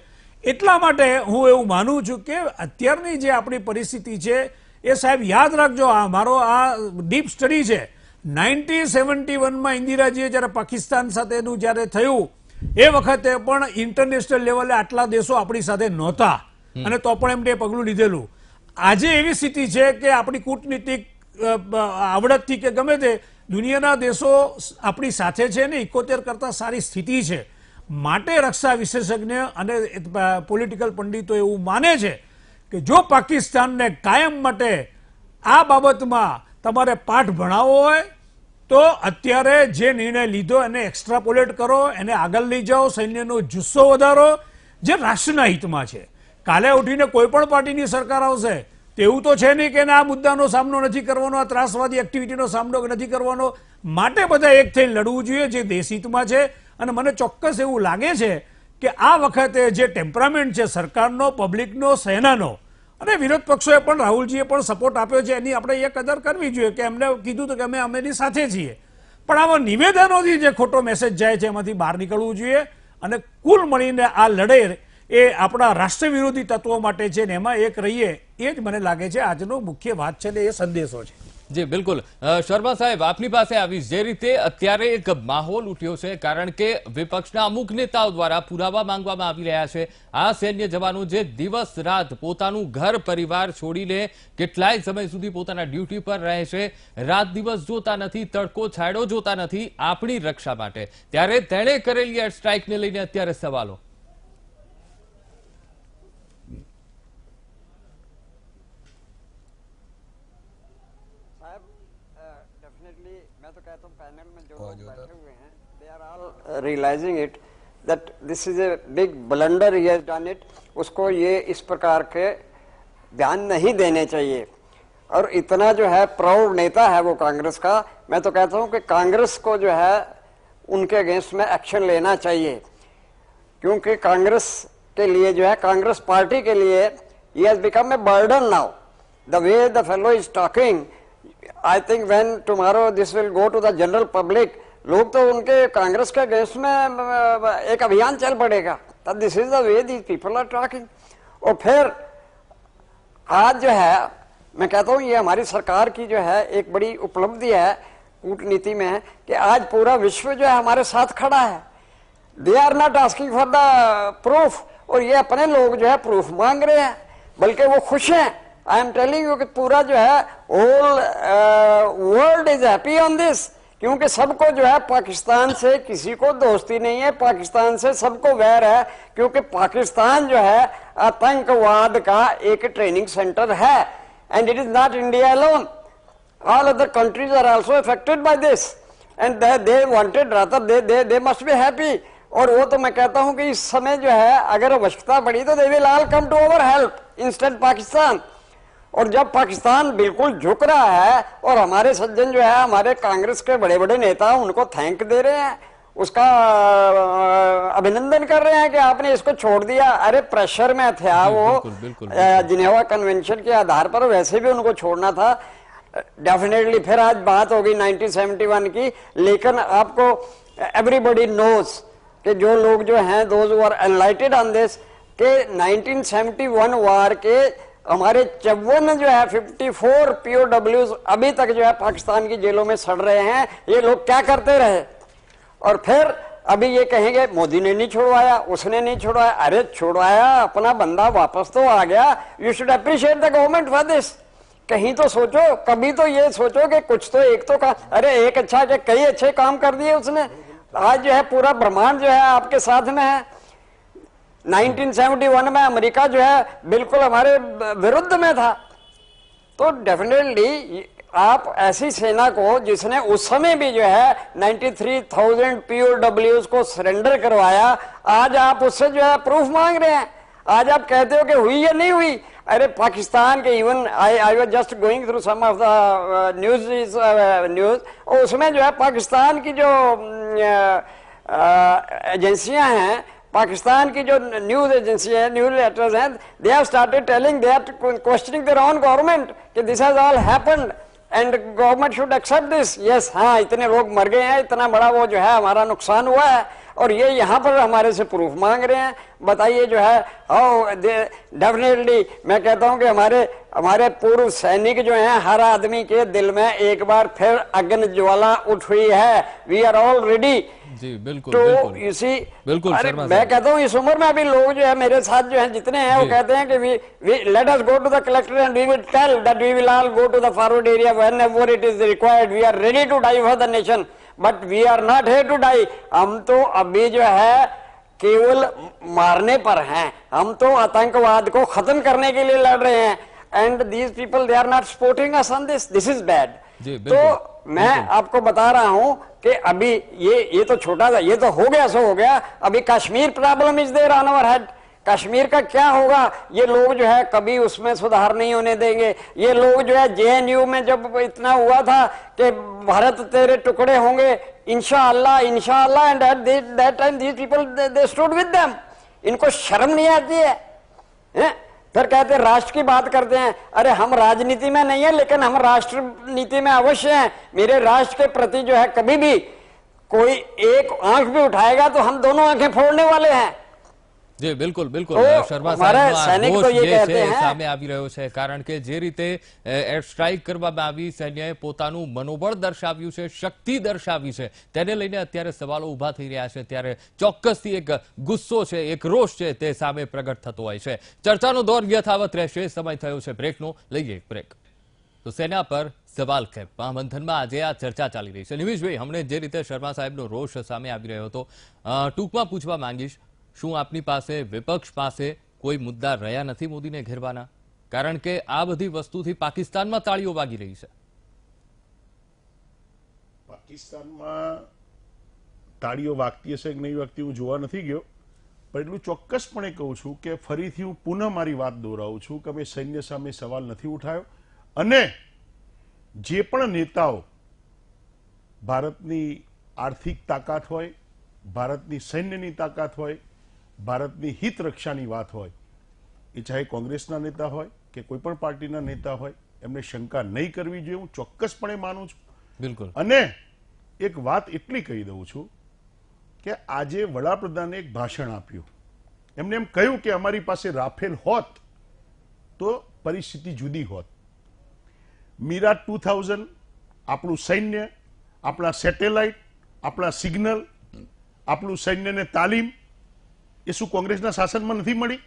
એટલા માટે હું એવું માનું છું કે અત્યારની જે આપણી પરિસ્થિતિ છે એ સાહેબ યાદ રાખજો, આ મારો આ ડીપ સ્ટડી છે. 1971માં ઇન્દિરાજીએ જ્યારે પાકિસ્તાન સાથેનું જ્યારે થયું એ વખતે પણ ઇન્ટરનેશનલ લેવલે આટલા દેશો આપણી સાથે નહોતા અને તો પણ એમને પગલું લીધેલું. આજે એવી સ્થિતિ છે કે આપણી કૂટનીતિક આવડતથી કે ગમે તે દુનિયાના દેશો આપણી સાથે છે ને 71 કરતાં સારી સ્થિતિ છે. માટે રક્ષા વિશેષજ્ઞ અને પોલિટિકલ પંડિતો એવું માને છે કે જો પાકિસ્તાનને કાયમ માટે આ બાબતમાં તમારે પાઠ ભણાવવો હોય તો અત્યારે જે નિર્ણય લીધો એને એક્સ્ટ્રાપોલેટ કરો, એને આગળ લઈ જાઓ, સૈન્યનો જુસ્સો વધારો, જે રાષ્ટ્રના હિતમાં છે. કાલે ઉઠીને કોઈ પણ પાર્ટીની સરકાર આવશે તેવું તો છે નહીં કે આ મુદ્દાનો સામનો નથી કરવાનો, આ ત્રાસવાદી એક્ટિવિટીનો સામનો નથી કરવાનો. માટે બધા એક થઈને લડવું જોઈએ જે દેશ હિતમાં છે. અને મને ચોક્કસ એવું લાગે છે કે આ વખતે જે ટેમ્પરામેન્ટ છે સરકારનો, પબ્લિકનો, સેનાનો અને વિરોધ પક્ષોએ પણ, રાહુલજીએ પણ સપોર્ટ આપ્યો છે, એની આપણે એ કદર કરવી જોઈએ કે એમને કીધું તો કે અમે અમેની સાથે છીએ. પણ આવા નિવેદનોથી જે ખોટો મેસેજ જાય છે એમાંથી બહાર નીકળવું જોઈએ. અને કુલ મળીને આ લડાઈ એ આપણા રાષ્ટ્ર વિરોધી તત્વો માટે છે ને એમાં એક રહીએ, એ જ મને લાગે છે આજનો મુખ્ય વાત છે ને એ સંદેશો છે. જી બિલકુલ. શર્મા સાહેબ, આપની પાસે આવીશ. જે રીતે અત્યારે એક માહોલ ઉઠ્યો છે કારણ કે વિપક્ષના અમુક નેતાઓ દ્વારા પુરાવા માંગવામાં આવી રહ્યા છે. આ સૈન્ય જવાનો જે દિવસ રાત પોતાનું ઘર પરિવાર છોડીને કેટલાય સમય સુધી પોતાના ડ્યુટી પર રહે છે, રાત દિવસ જોતા નથી, તડકો છાંયડો જોતા નથી આપણી રક્ષા માટે, ત્યારે તેણે કરેલી એર સ્ટ્રાઇકને લઈને અત્યારે સવાલો. realizing it that this is a big blunder he has done it. उसको ये इस प्रकार के ध्यान नहीं देने चाहिए. और इतना जो है प्राउड नेता है वो कांग्रेस का, मैं तो कहता हूँ कि कांग्रेस को जो है उनके अगेंस्ट में एक्शन लेना चाहिए. क्योंकि कांग्रेस के लिए जो है, कांग्रेस पार्टी के लिए he has become a burden now. The way the fellow is talking, I think when tomorrow this will go to the general public, लोग तो उनके कांग्रेस के अगेंस्ट में एक अभियान चल पड़ेगा. This is the way these people are talking. और फिर आज जो है मैं कहता हूँ ये हमारी सरकार की जो है एक बड़ी उपलब्धि है कूटनीति में कि आज पूरा विश्व जो है हमारे साथ खड़ा है. They are not asking for the proof, और ये अपने लोग जो है प्रूफ मांग रहे हैं, बल्कि वो खुश हैं. आई एम टेलिंग यू कि पूरा जो है whole world is happy on this. क्योंकि सबको जो है पाकिस्तान से किसी को दोस्ती नहीं है, पाकिस्तान से सबको वैर है, क्योंकि पाकिस्तान जो है आतंकवाद का एक ट्रेनिंग सेंटर है. And it is not India alone, all other countries are also affected by this and they wanted rather they must be happy. और वो तो मैं कहता हूं कि इस समय जो है अगर आवश्यकता पड़ी तो they will all come to our help instead Pakistan. और जब पाकिस्तान बिल्कुल झुक रहा है और हमारे सज्जन जो है, हमारे कांग्रेस के बड़े बड़े नेता उनको थैंक दे रहे हैं, उसका अभिनंदन कर रहे हैं कि आपने इसको छोड़ दिया. अरे प्रेशर में था वो, जिनेवा कन्वेंशन के आधार पर वैसे भी उनको छोड़ना था डेफिनेटली. फिर आज बात होगी 1971 की, लेकिन आपको एवरीबडी नोज कि जो लोग जो हैं those who are enlightened on this, के 1971 वार के हमारे 54 जो है 54 POWs अभी तक जो है पाकिस्तान की जेलों में सड़ रहे हैं। ये लोग क्या करते रहे? और फिर अभी ये कहेंगे मोदी ने नहीं छुड़वाया, उसने नहीं छुड़वाया। अरे छुड़वाया, अपना बंदा वापस तो आ गया। You should appreciate the government for this. कहीं तो सोचो, कभी तो ये सोचो कि कुछ तो एक तो काम, अरे एक अच्छा के कई अच्छे काम कर दिए उसने। आज जो है पूरा ब्रह्मांड जो है आपके साथ में है। 1971 में अमेरिका जो है बिल्कुल हमारे विरुद्ध में था। तो डेफिनेटली आप ऐसी सेना को जिसने उस समय भी जो है 93,000 POWs को सरेंडर करवाया, आज आप उससे जो है प्रूफ मांग रहे हैं। आज आप कहते हो कि हुई या नहीं हुई। अरे पाकिस्तान के even I was just going through some of the news, और उसमें जो है पाकिस्तान की जो एजेंसियां हैं, पाकिस्तान की जो न्यूज एजेंसी है, न्यूज लेटर्स हैं, they have started telling, they are questioning their own government कि this has all happened and government should accept this. Yes, हाँ, इतने लोग मर गए हैं, इतना बड़ा वो जो है हमारा नुकसान हुआ है, और ये यहाँ पर हमारे से प्रूफ मांग रहे हैं। बताइए जो है हाउ डेफिनेटली मैं कहता हूँ कि हमारे पूर्व सैनिक जो हैं, हर आदमी के दिल में एक बार फिर अग्नि ज्वाला उठ हुई है। वी आर ऑल रेडी जी, बिल्कुल तो बिल्कुल इसी बिल्कुल अरे शर्मा मैं साहब। कहता हूँ इस उम्र में अभी लोग जो है मेरे साथ जो है जितने हैं वो जी। कहते हैं कि we let us go to the collector and we will tell that we will all go to the forward area whenever it is required. We are ready to die for the nation, but we are not here to die. हम तो अभी जो है केवल मारने पर हैं। हम तो आतंकवाद को खत्म करने के लिए लड़ रहे हैं। And these people they are not supporting us on this. This is bad. जी, बिल्कुल, तो मैं आपको बता रहा हूं कि अभी ये तो छोटा था, ये तो हो गया सो हो गया। अभी Kashmir problem is there on our head. Kashmir का क्या होगा? ये लोग जो है कभी उसमें सुधार नहीं होने देंगे। ये लोग जो है JNU में जब इतना हुआ था कि भारत तेरे टुकड़े होंगे, इंशाअल्लाह इंशाअल्लाह, and at that time these people they stood with them. इनको शर्म नहीं आती है? फिर कहते हैं राष्ट्र की बात करते हैं। अरे हम राजनीति में नहीं है, लेकिन हम राष्ट्र नीति में अवश्य हैं। मेरे राष्ट्र के प्रति जो है कभी भी कोई एक आंख भी उठाएगा तो हम दोनों आंखें फोड़ने वाले हैं। जी, बिल्कुल बिल्कुल तो શર્મા हमारे સાહેબનો આ सैनिक રોષ तो ये જે कहते છે हैं સામે આવી રહ્યો છે, કારણ કે જે રીતે એર સ્ટ્રાઇક કરવામાં આવી, સૈન્યએ પોતાનું મનોબળ દર્શાવ્યું છે, શક્તિ દર્શાવી છે, તેને લઈને અત્યારે સવાલો ઊભા થઈ રહ્યા છે। ત્યારે ચોક્કસથી એક ગુસ્સો છે, એક રોષ છે, તે સામે પ્રગટ થતો હોય છે। ચર્ચાનો દોર યથાવત રહેશે। સમય થયો છે બ્રેકનો, લઈએ એક બ્રેક। તો સેના પર સવાલ કેમ, મહામંથનમાં આજે આ ચર્ચા ચાલી રહી છે। નિમિષભાઈ, હમણે જે રીતે શર્મા સાહેબનો રોષ સામે આવી રહ્યો હતો, ટૂંકમાં પૂછવા માંગીશ, શું આપની પાસે, વિપક્ષ પાસે કોઈ મુદ્દા રહ્યા નથી મોદીને ઘેરવાના? કારણ કે આ બધી વસ્તુથી પાકિસ્તાનમાં તાળીઓ વાગી રહી છે। પાકિસ્તાનમાં તાળીઓ વાગતી હશે કે નહીં વાગતી હું જોવા નથી ગયો, પણ એટલું ચોક્કસપણે કહું છું કે ફરીથી હું પુનઃ મારી વાત દોહરાવું છું કે અમે સૈન્ય સામે સવાલ નથી ઉઠાયો। અને જે પણ નેતાઓ ભારતની આર્થિક તાકાત હોય, ભારતની સૈન્યની તાકાત હોય, ભારતની હિત રક્ષાની વાત હોય, એ ચાહે કોંગ્રેસના નેતા હોય કે કોઈ પણ પાર્ટીના નેતા હોય, એમને શંકા નહીં કરવી જોઈએ, હું ચોક્કસપણે માનું છું। બિલકુલ। અને એક વાત એટલી કહી દઉં છું કે આજે વડાપ્રધાને એક ભાષણ આપ્યું, એમને એમ કહ્યું કે અમારી પાસે રાફેલ હોત તો પરિસ્થિતિ જુદી હોત। મીરાજ 2000, આપણું સૈન્ય, આપણા સેટેલાઇટ, આપણા સિગ્નલ, આપણું સૈન્યને તાલીમ, એ શું કોંગ્રેસના શાસનમાં નથી મળી?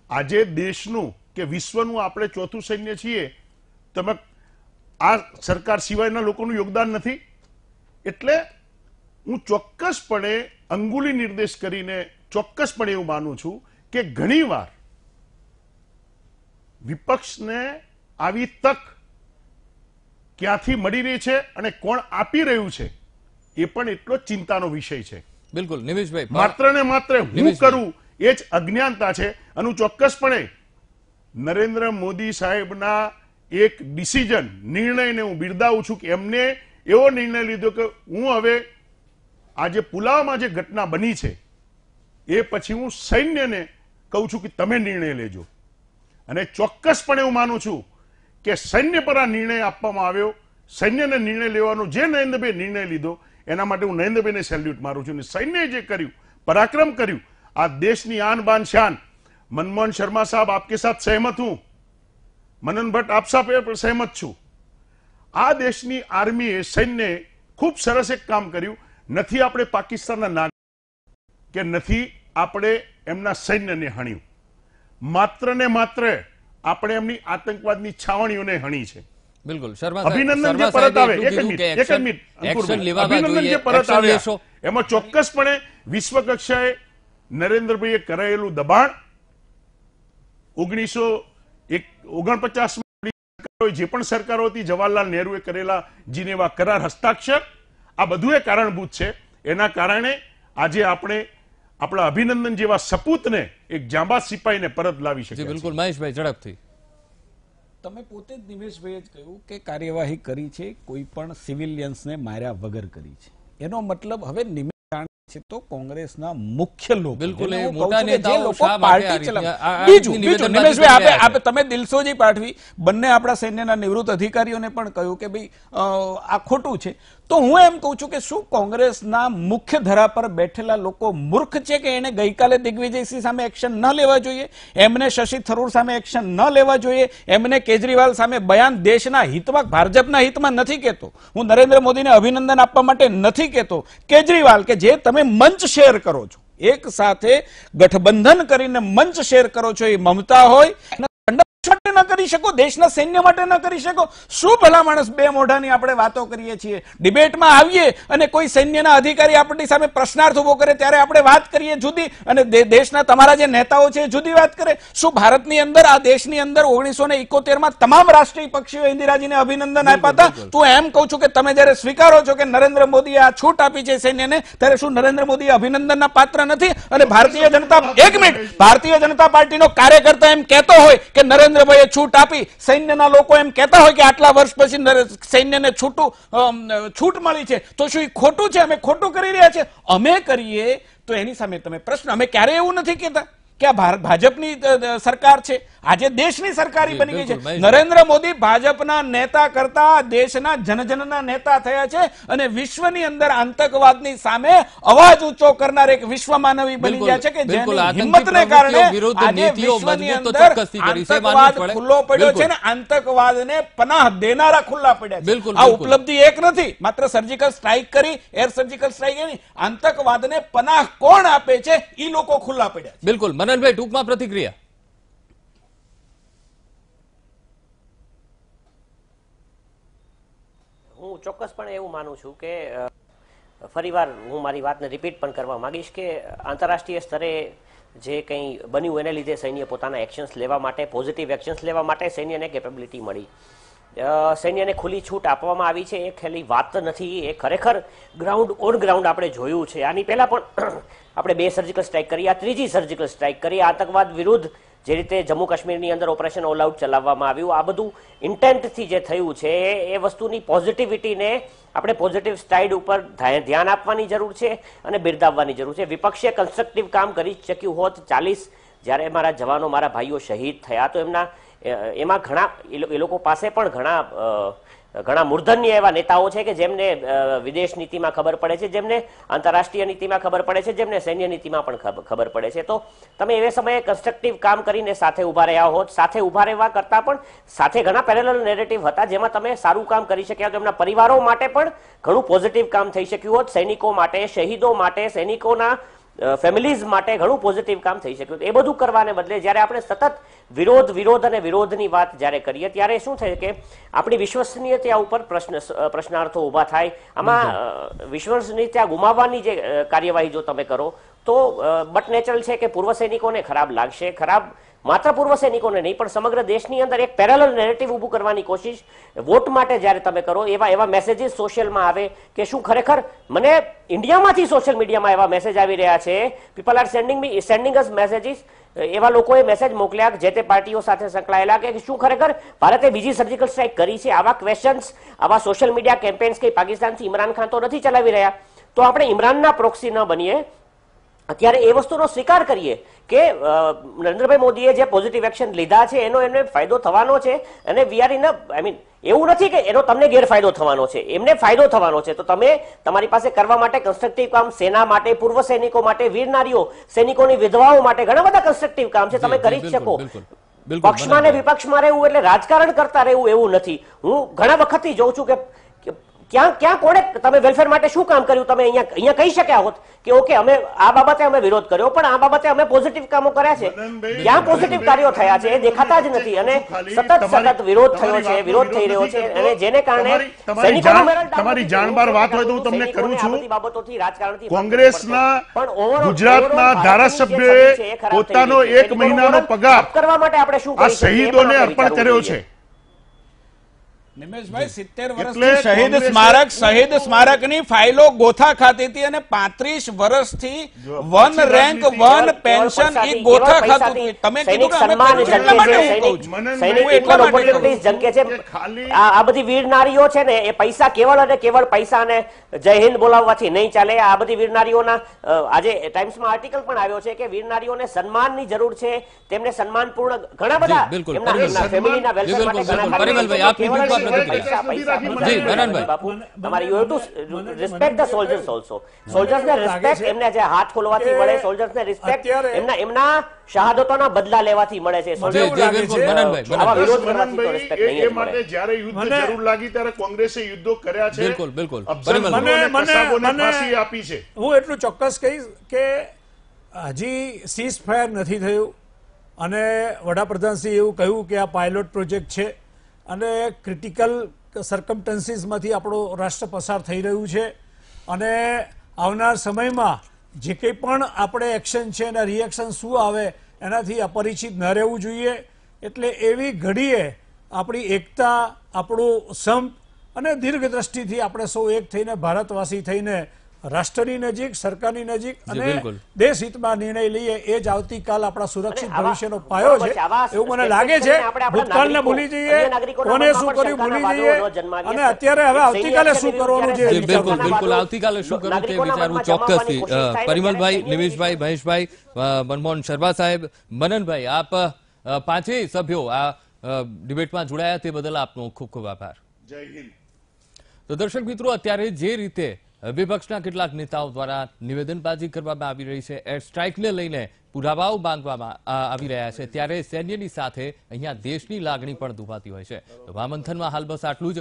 આજે દેશનું કે વિશ્વનું આપણે ચોથું સૈન્ય છીએ, તમે આ સરકાર સિવાયના લોકોનું યોગદાન નથી? એટલે હું ચોક્કસપણે અંગુલી નિર્દેશ કરીને ચોક્કસપણે એવું માનું છું કે ઘણીવાર વિપક્ષને આવી તક ક્યાંથી મળી રહી છે અને કોણ આપી રહ્યું છે એ પણ એટલો ચિંતાનો વિષય છે। બિલકુલ નિમિષભાઈ, માત્ર ને માત્ર હું કરું એ જ અજ્ઞાનતા છે। અને હું ચોક્કસપણે નરેન્દ્ર મોદી સાહેબના એક ડિસિઝન, નિર્ણયને હું બિરદાવું છું કે એમને એવો નિર્ણય લીધો કે હું હવે આ જે પુલાવમાં જે ઘટના બની છે એ પછી હું સૈન્યને કહું છું કે તમે નિર્ણય લેજો। અને ચોક્કસપણે હું માનું છું કે સૈન્ય પર આ નિર્ણય આપવામાં આવ્યો, સૈન્યને નિર્ણય લેવાનો જે નરેન્દ્રભાઈ નિર્ણય લીધો એના માટે હું નરેન્દ્રભાઈને સેલ્યુટ મારું છું। અને સૈન્યએ જે કર્યું, પરાક્રમ કર્યું, આ દેશની આન બાન શાન। मनमोहन शर्मा साहब आपके साथ सहमत हूं મનન ભટ્ટ આપ સાથે પણ સહેમત છું. આ દેશની આર્મીએ સૈન્યએ ખૂબ સરસ એક કામ કર્યું. નથી આપણે પાકિસ્તાનના નાગરિક કે નથી આપણે એમના સૈન્યને હણ્યું, માત્ર ને માત્ર આપણે એમની આતંકવાદની છાવણીઓને હણી છે. બિલકુલ. શર્મા અભિનંદન જે પરત આવે, એક મિનિટ અભિનંદન જે પરત આવ્યા એમાં ચોક્કસપણે વિશ્વ કક્ષાએ નરેન્દ્રભાઈએ કરાયેલું દબાણ 1949 જે પણ સરકારો હતી, જવાહરલાલ નહેરુએ કરેલા જીનેવા કરાર હસ્તાક્ષર, આ બધું એ કારણભૂત છે. એના કારણે આજે આપણે આપણા અભિનંદન જેવા સપૂતને એક જાંબાઝ સિપાહીને પરત લાવી શકીએ. બિલકુલ. મહેશભાઈ ઝડપથી. તમે પોતે જ નિમેશભાઈએ જ કહ્યું કે કાર્યવાહી કરી છે, કોઈ પણ સિવિલિયન્સને માર્યા વગર કરી છે. એનો મતલબ હવે નિમેશ છે તો કોંગ્રેસના મુખ્ય લોકો, બિલકુલ, એ મોટા નેતાઓ શા માટે પાર્ટી ચલાવે. બીજું નિમેશભાઈ આપે તમે દિલસોજી પાઠવી, બંને આપણા સૈન્યના નિવૃત્ત અધિકારીઓને પણ કહ્યું કે ભાઈ આ ખોટું છે. તો હું એમ કહું છું કે શું કોંગ્રેસના મુખ્ય ધરા પર બેઠેલા લોકો મૂર્ખ છે કે એને ગઈકાલે દિગ્વિજયસિંહ સામે એક્શન ન લેવા જોઈએ, એમને શશી થરૂર સામે એક્શન ન લેવા જોઈએ, એમને કેજરીવાલ સામે બયાન દેશના હિતમાં, ભાજપના હિતમાં નથી કહેતો, હું નરેન્દ્ર મોદીને અભિનંદન આપવા માટે નથી કહેતો. કેજરીવાલ કે જે તમે મંચ શેર કરો છો, એક સાથે ગઠબંધન કરીને મંચ શેર કરો છો, એ મમતા હોય માટે ન કરી શકો, દેશના સૈન્ય માટે ન કરી શકો. શું ભલા માણસ બે મોઢાની આપણે વાતો કરીએ છીએ, ડિબેટમાં આવીએ અને કોઈ સૈન્યના અધિકારી આપણી સામે પ્રશ્નાર્થ ઉભો કરે ત્યારે આપણે વાત કરીએ જુદી, અને દેશના તમારા જે નેતાઓ છે જુદી વાત કરે. શું ભારતની અંદર, આ દેશની અંદર 1971 તમામ રાષ્ટ્રીય પક્ષીઓ ઇન્દિરાજીને અભિનંદન આપ્યા હતા? તું એમ કહું છું કે તમે જયારે સ્વીકારો છો કે નરેન્દ્ર મોદીએ આ છૂટ આપી છે સૈન્યને, ત્યારે શું નરેન્દ્ર મોદી અભિનંદનના પાત્ર નથી? અને ભારતીય જનતા પાર્ટીનો કાર્યકર્તા એમ કહેતો હોય કે નરેન્દ્રભાઈએ છૂટ આપી, સૈન્યના લોકો એમ કહેતા હોય કે આટલા વર્ષ પછી સૈન્યને છૂટ મળી છે, તો શું એ ખોટું છે? અમે ખોટું કરી રહ્યા છે? અમે કરીએ તો એની સામે તમે પ્રશ્ન, અમે ક્યારે એવું નથી કહેતા કે આ ભાજપની સરકાર છે, આજે દેશની સરકારી બની ગઈ છે. નરેન્દ્ર મોદી ભાજપના નેતા કરતા દેશના જનજનના નેતા થયા છે અને વિશ્વની અંદર આતંકવાદની સામે અવાજ ઊંચો કરનાર એક વિશ્વ માનવી બની ગયા છે કે જેની હિંમતને કારણે આજે વિશ્વની અંદર આતંકવાદ ખુલ્લો પડ્યો છે ને આતંકવાદને પનાહ દેનારા ખુલ્લા પડ્યા છે. આ ઉપલબ્ધિ એક નથી, માત્ર સર્જિકલ સ્ટ્રાઇક કરી, એર સર્જિકલ સ્ટ્રાઇક નહીં, આતંકવાદને પનાહ કોણ આપે છે એ લોકો ખુલ્લા પડ્યા છે. બિલકુલ. મનનભાઈ, ટૂંકમાં પ્રતિક્રિયા. હું ચોક્કસપણે એવું માનું છું કે ફરીવાર હું મારી વાતને રિપીટ પણ કરવા માંગીશ કે આંતરરાષ્ટ્રીય સ્તરે જે કંઈ બન્યું એને લીધે સૈન્ય પોતાના એક્શન્સ લેવા માટે, પોઝિટિવ એક્શન્સ લેવા માટે સૈન્યને કેપેબિલિટી મળી, સૈન્યને ખુલ્લી છૂટ આપવામાં આવી છે. એ ખાલી વાત નથી, એ ખરેખર ગ્રાઉન્ડ ઓન ગ્રાઉન્ડ આપણે જોયું છે. આની પહેલા પણ આપણે 2 સર્જિકલ સ્ટ્રાઇક કરી, આ 3જી સર્જિકલ સ્ટ્રાઇક કરી. આતંકવાદ વિરુદ્ધ જે રીતે જમ્મુ કાશ્મીરની અંદર ઓપરેશન ઓલ આઉટ ચલાવવામાં આવ્યું, આ બધું ઇન્ટેન્ટથી જે થયું છે એ વસ્તુની પોઝિટિવિટીને આપણે પોઝિટિવ સાઇડ ઉપર ધ્યાન આપવાની જરૂર છે અને બિરદાવવાની જરૂર છે. વિપક્ષે કન્સ્ટ્રક્ટિવ કામ કરી શક્યું હોત. 40 જ્યારે મારા જવાનો, મારા ભાઈઓ શહીદ થયા તો એમાં ઘણા એ લોકો પાસે પણ ઘણા મૂર્ધન્ય એવા નેતાઓ છે કે જેમને વિદેશ નીતિમાં ખબર પડે છે, જેમને આંતરરાષ્ટ્રીય નીતિમાં ખબર પડે છે, જેમને સૈન્ય નીતિમાં પણ ખબર પડે છે. તો તમે એ સમયે કન્સ્ટ્રક્ટિવ કામ કરીને સાથે ઉભા રહ્યા હોત. સાથે ઉભા રહેવા કરતા પણ સાથે ઘણા પેરેલલ નેરેટિવ હતા જેમાં તમે સારું કામ કરી શક્યા. તેમના પરિવારો માટે પણ ઘણું પોઝિટિવ કામ થઈ શક્યું હોત. સૈનિકો માટે, શહીદો માટે, સૈનિકોના ફેમિલીઝ માટે ઘણું પોઝિટિવ કામ થઈ શક્યું. એ બધું કરવાને બદલે જ્યારે આપણે સતત વિરોધ અને વિરોધની વાત જ્યારે કરીએ ત્યારે શું થાય કે આપણી વિશ્વસનીયતા ઉપર પ્રશ્નાર્થો ઊભા થાય. આમાં વિશ્વસનીયતા ગુમાવવાની જે કાર્યવાહી જો તમે કરો તો બટ નેચરલ છે કે પૂર્વ સૈનિકોને ખરાબ લાગશે. ખરાબ માત્ર પૂર્વ સૈનિકોને નહીં પણ સમગ્ર દેશની અંદર એક પેરેલલ નેરેટિવ ઊભું કરવાની કોશિશ વોટ માટે જ્યારે તમે કરો, એવા મેસેજીસ સોશિયલમાં આવે કે શું ખરેખર મને ઇન્ડિયામાંથી સોશિયલ મીડિયામાં એવા મેસેજ આવી રહ્યા છે, people are sending us messages, એવા લોકોએ મેસેજ મોકલ્યા જે તે પાર્ટીઓ સાથે સંકળાયેલા કે શું ખરેખર ભારતે બીજી સર્જિકલ સ્ટ્રાઇક કરી છે. આવા ક્વેશ્ચન્સ, આવા સોશિયલ મીડિયા કેમ્પેન્સ કે પાકિસ્તાનથી ઇમરાન ખાન તો નથી ચલાવી રહ્યા, તો આપણે ઇમરાનના પ્રોક્સી ન બનીએ. અત્યારે એ વસ્તુનો સ્વીકાર કરીએ કે નરેન્દ્રભાઈ મોદીએ જે પોઝિટિવ એક્શન લીધા છે એનો એમને ફાયદો થવાનો છે અને વી આર ઇન એવું નથી કે એનો તમને ગેરફાયદો થવાનો છે, એમને ફાયદો થવાનો છે. તો તમે તમારી પાસે કરવા માટે કન્સ્ટ્રક્ટિવ કામ, સેના માટે, પૂર્વ સૈનિકો માટે, વીર નારીઓ, સૈનિકોની વિધવાઓ માટે ઘણા બધા કન્સ્ટ્રક્ટિવ કામ છે, તમે કરી જ શકો. બિલકુલ, પક્ષમાં ને વિપક્ષમાં રહેવું એટલે રાજકારણ કરતા રહેવું એવું નથી. હું ઘણા વખતથી જોઉં છું કે ક્યાં કોણે તમે વેલફેર માટે શું કામ કર્યું, તમે અહીંયા કહી શક્યા હોત કે ઓકે અમે આ બાબતે અમે વિરોધ કર્યો, પણ આ બાબતે અમે પોઝિટિવ કામો કર્યા છે. ક્યાં પોઝિટિવ કાર્યો થયા છે એ દેખાતા જ નથી, અને સતત વિરોધ થયો છે, વિરોધ થઈ રહ્યો છે, અને જેને કારણે તમારી જાણબાર વાત હોય તો હું તમને કરું છું, કોંગ્રેસના ગુજરાતના ધારાસભ્યોએ પોતાનો 1 મહિનાનો પગાર કરવા માટે આપણે શું આ શહીદોને અર્પણ કર્યો છે. નિમેશભાઈ 70 વર્ષથી શહીદ સ્મારકની ફાઇલો ગોથા ખાતી હતી અને 35 વર્ષથી વન રેન્ક વન પેન્શન એ ગોથા ખાતું હતું. તમે કીધું કે અમે એટલા માટે હું કહું છું. આ બધી વીર નારીઓ છે ને એ પૈસા કેવળ અને કેવળ પૈસા અને જય હિન્દ બોલાવવાથી નહીં ચાલે. આ બધી વીર નારીઓના આજે ટાઈમ્સમાં આર્ટિકલ પણ આવ્યો છે કે વીર નારીઓને સન્માનની જરૂર છે, તેમને સન્માનપૂર્ણ ઘણા બધા એમના ફેમિલીના વેલફેર માટે હાથ ખોલવાથી મળે, સોલ્જર્સને રિસ્પેક્ટ એમના શહાદતોના બદલા લેવાથી મળે છે. જ્યારે યુદ્ધ જરૂર લાગી ત્યારે કોંગ્રેસે યુદ્ધો કર્યા છે. બિલકુલ બિલકુલ આપી છે. હું એટલું ચોક્કસ કહીશ કે હજી સીઝ ફાયર નથી થયું, અને વડાપ્રધાનશ્રી એવું કહ્યું કે આ પાયલોટ પ્રોજેક્ટ છે અને ક્રિટિકલ સર્કમસ્ટન્સીસમાંથી આપણો રાષ્ટ્ર પસાર થઈ રહ્યું છે, અને આવનાર સમયમાં જે કંઈ પણ આપણે એક્શન છે એના રિએક્શન શું આવે એનાથી અપરિચિત ન રહેવું જોઈએ. એટલે એવી ઘડીએ આપણી એકતા, આપણું સંપ અને દીર્ઘદ્રષ્ટિથી આપણે સૌ એક થઈને ભારતવાસી થઈને રાષ્ટ્રની નજીક, સરકારની નજીક અને દેશ હિતમાં નિર્ણય લઈએ એ જ આવતીકાલ આપણા સુરક્ષિત ભવિષ્યનો પાયો છે એવું મને લાગે છે. ભૂતકાળને ભૂલી જઈએ, કોને શું કર્યું ભૂલી જઈએ, અને અત્યારે હવે આવતીકાલે શું કરવાનું છે. બિલકુલ બિલકુલ, આવતીકાલે શું કરવું તે વિચારવું ચોક્કસથી. પરિમલભાઈ, નિમેશભાઈ, મહેશભાઈ, મનમોહન શર્મા સાહેબ, મનનભાઈ, આપ પાંચેય સભ્યો આ ડિબેટમાં જોડાયા તે બદલ આપનો ખૂબ ખૂબ આભાર. જય હિન્દ. તો દર્શક મિત્રો, અત્યારે જે રીતે વિપક્ષના કેટલાક નેતાઓ દ્વારા નિવેદનબાજી કરવામાં આવી રહી છે, એર સ્ટ્રાઇકને લઈને પુરાવાઓ માંગવામાં આવી રહ્યા છે, ત્યારે સૈન્યની સાથે અહીંયા દેશની લાગણી પણ દુભાતી હોય છે. તો મહામંથનમાં હાલ બસ આટલું જ.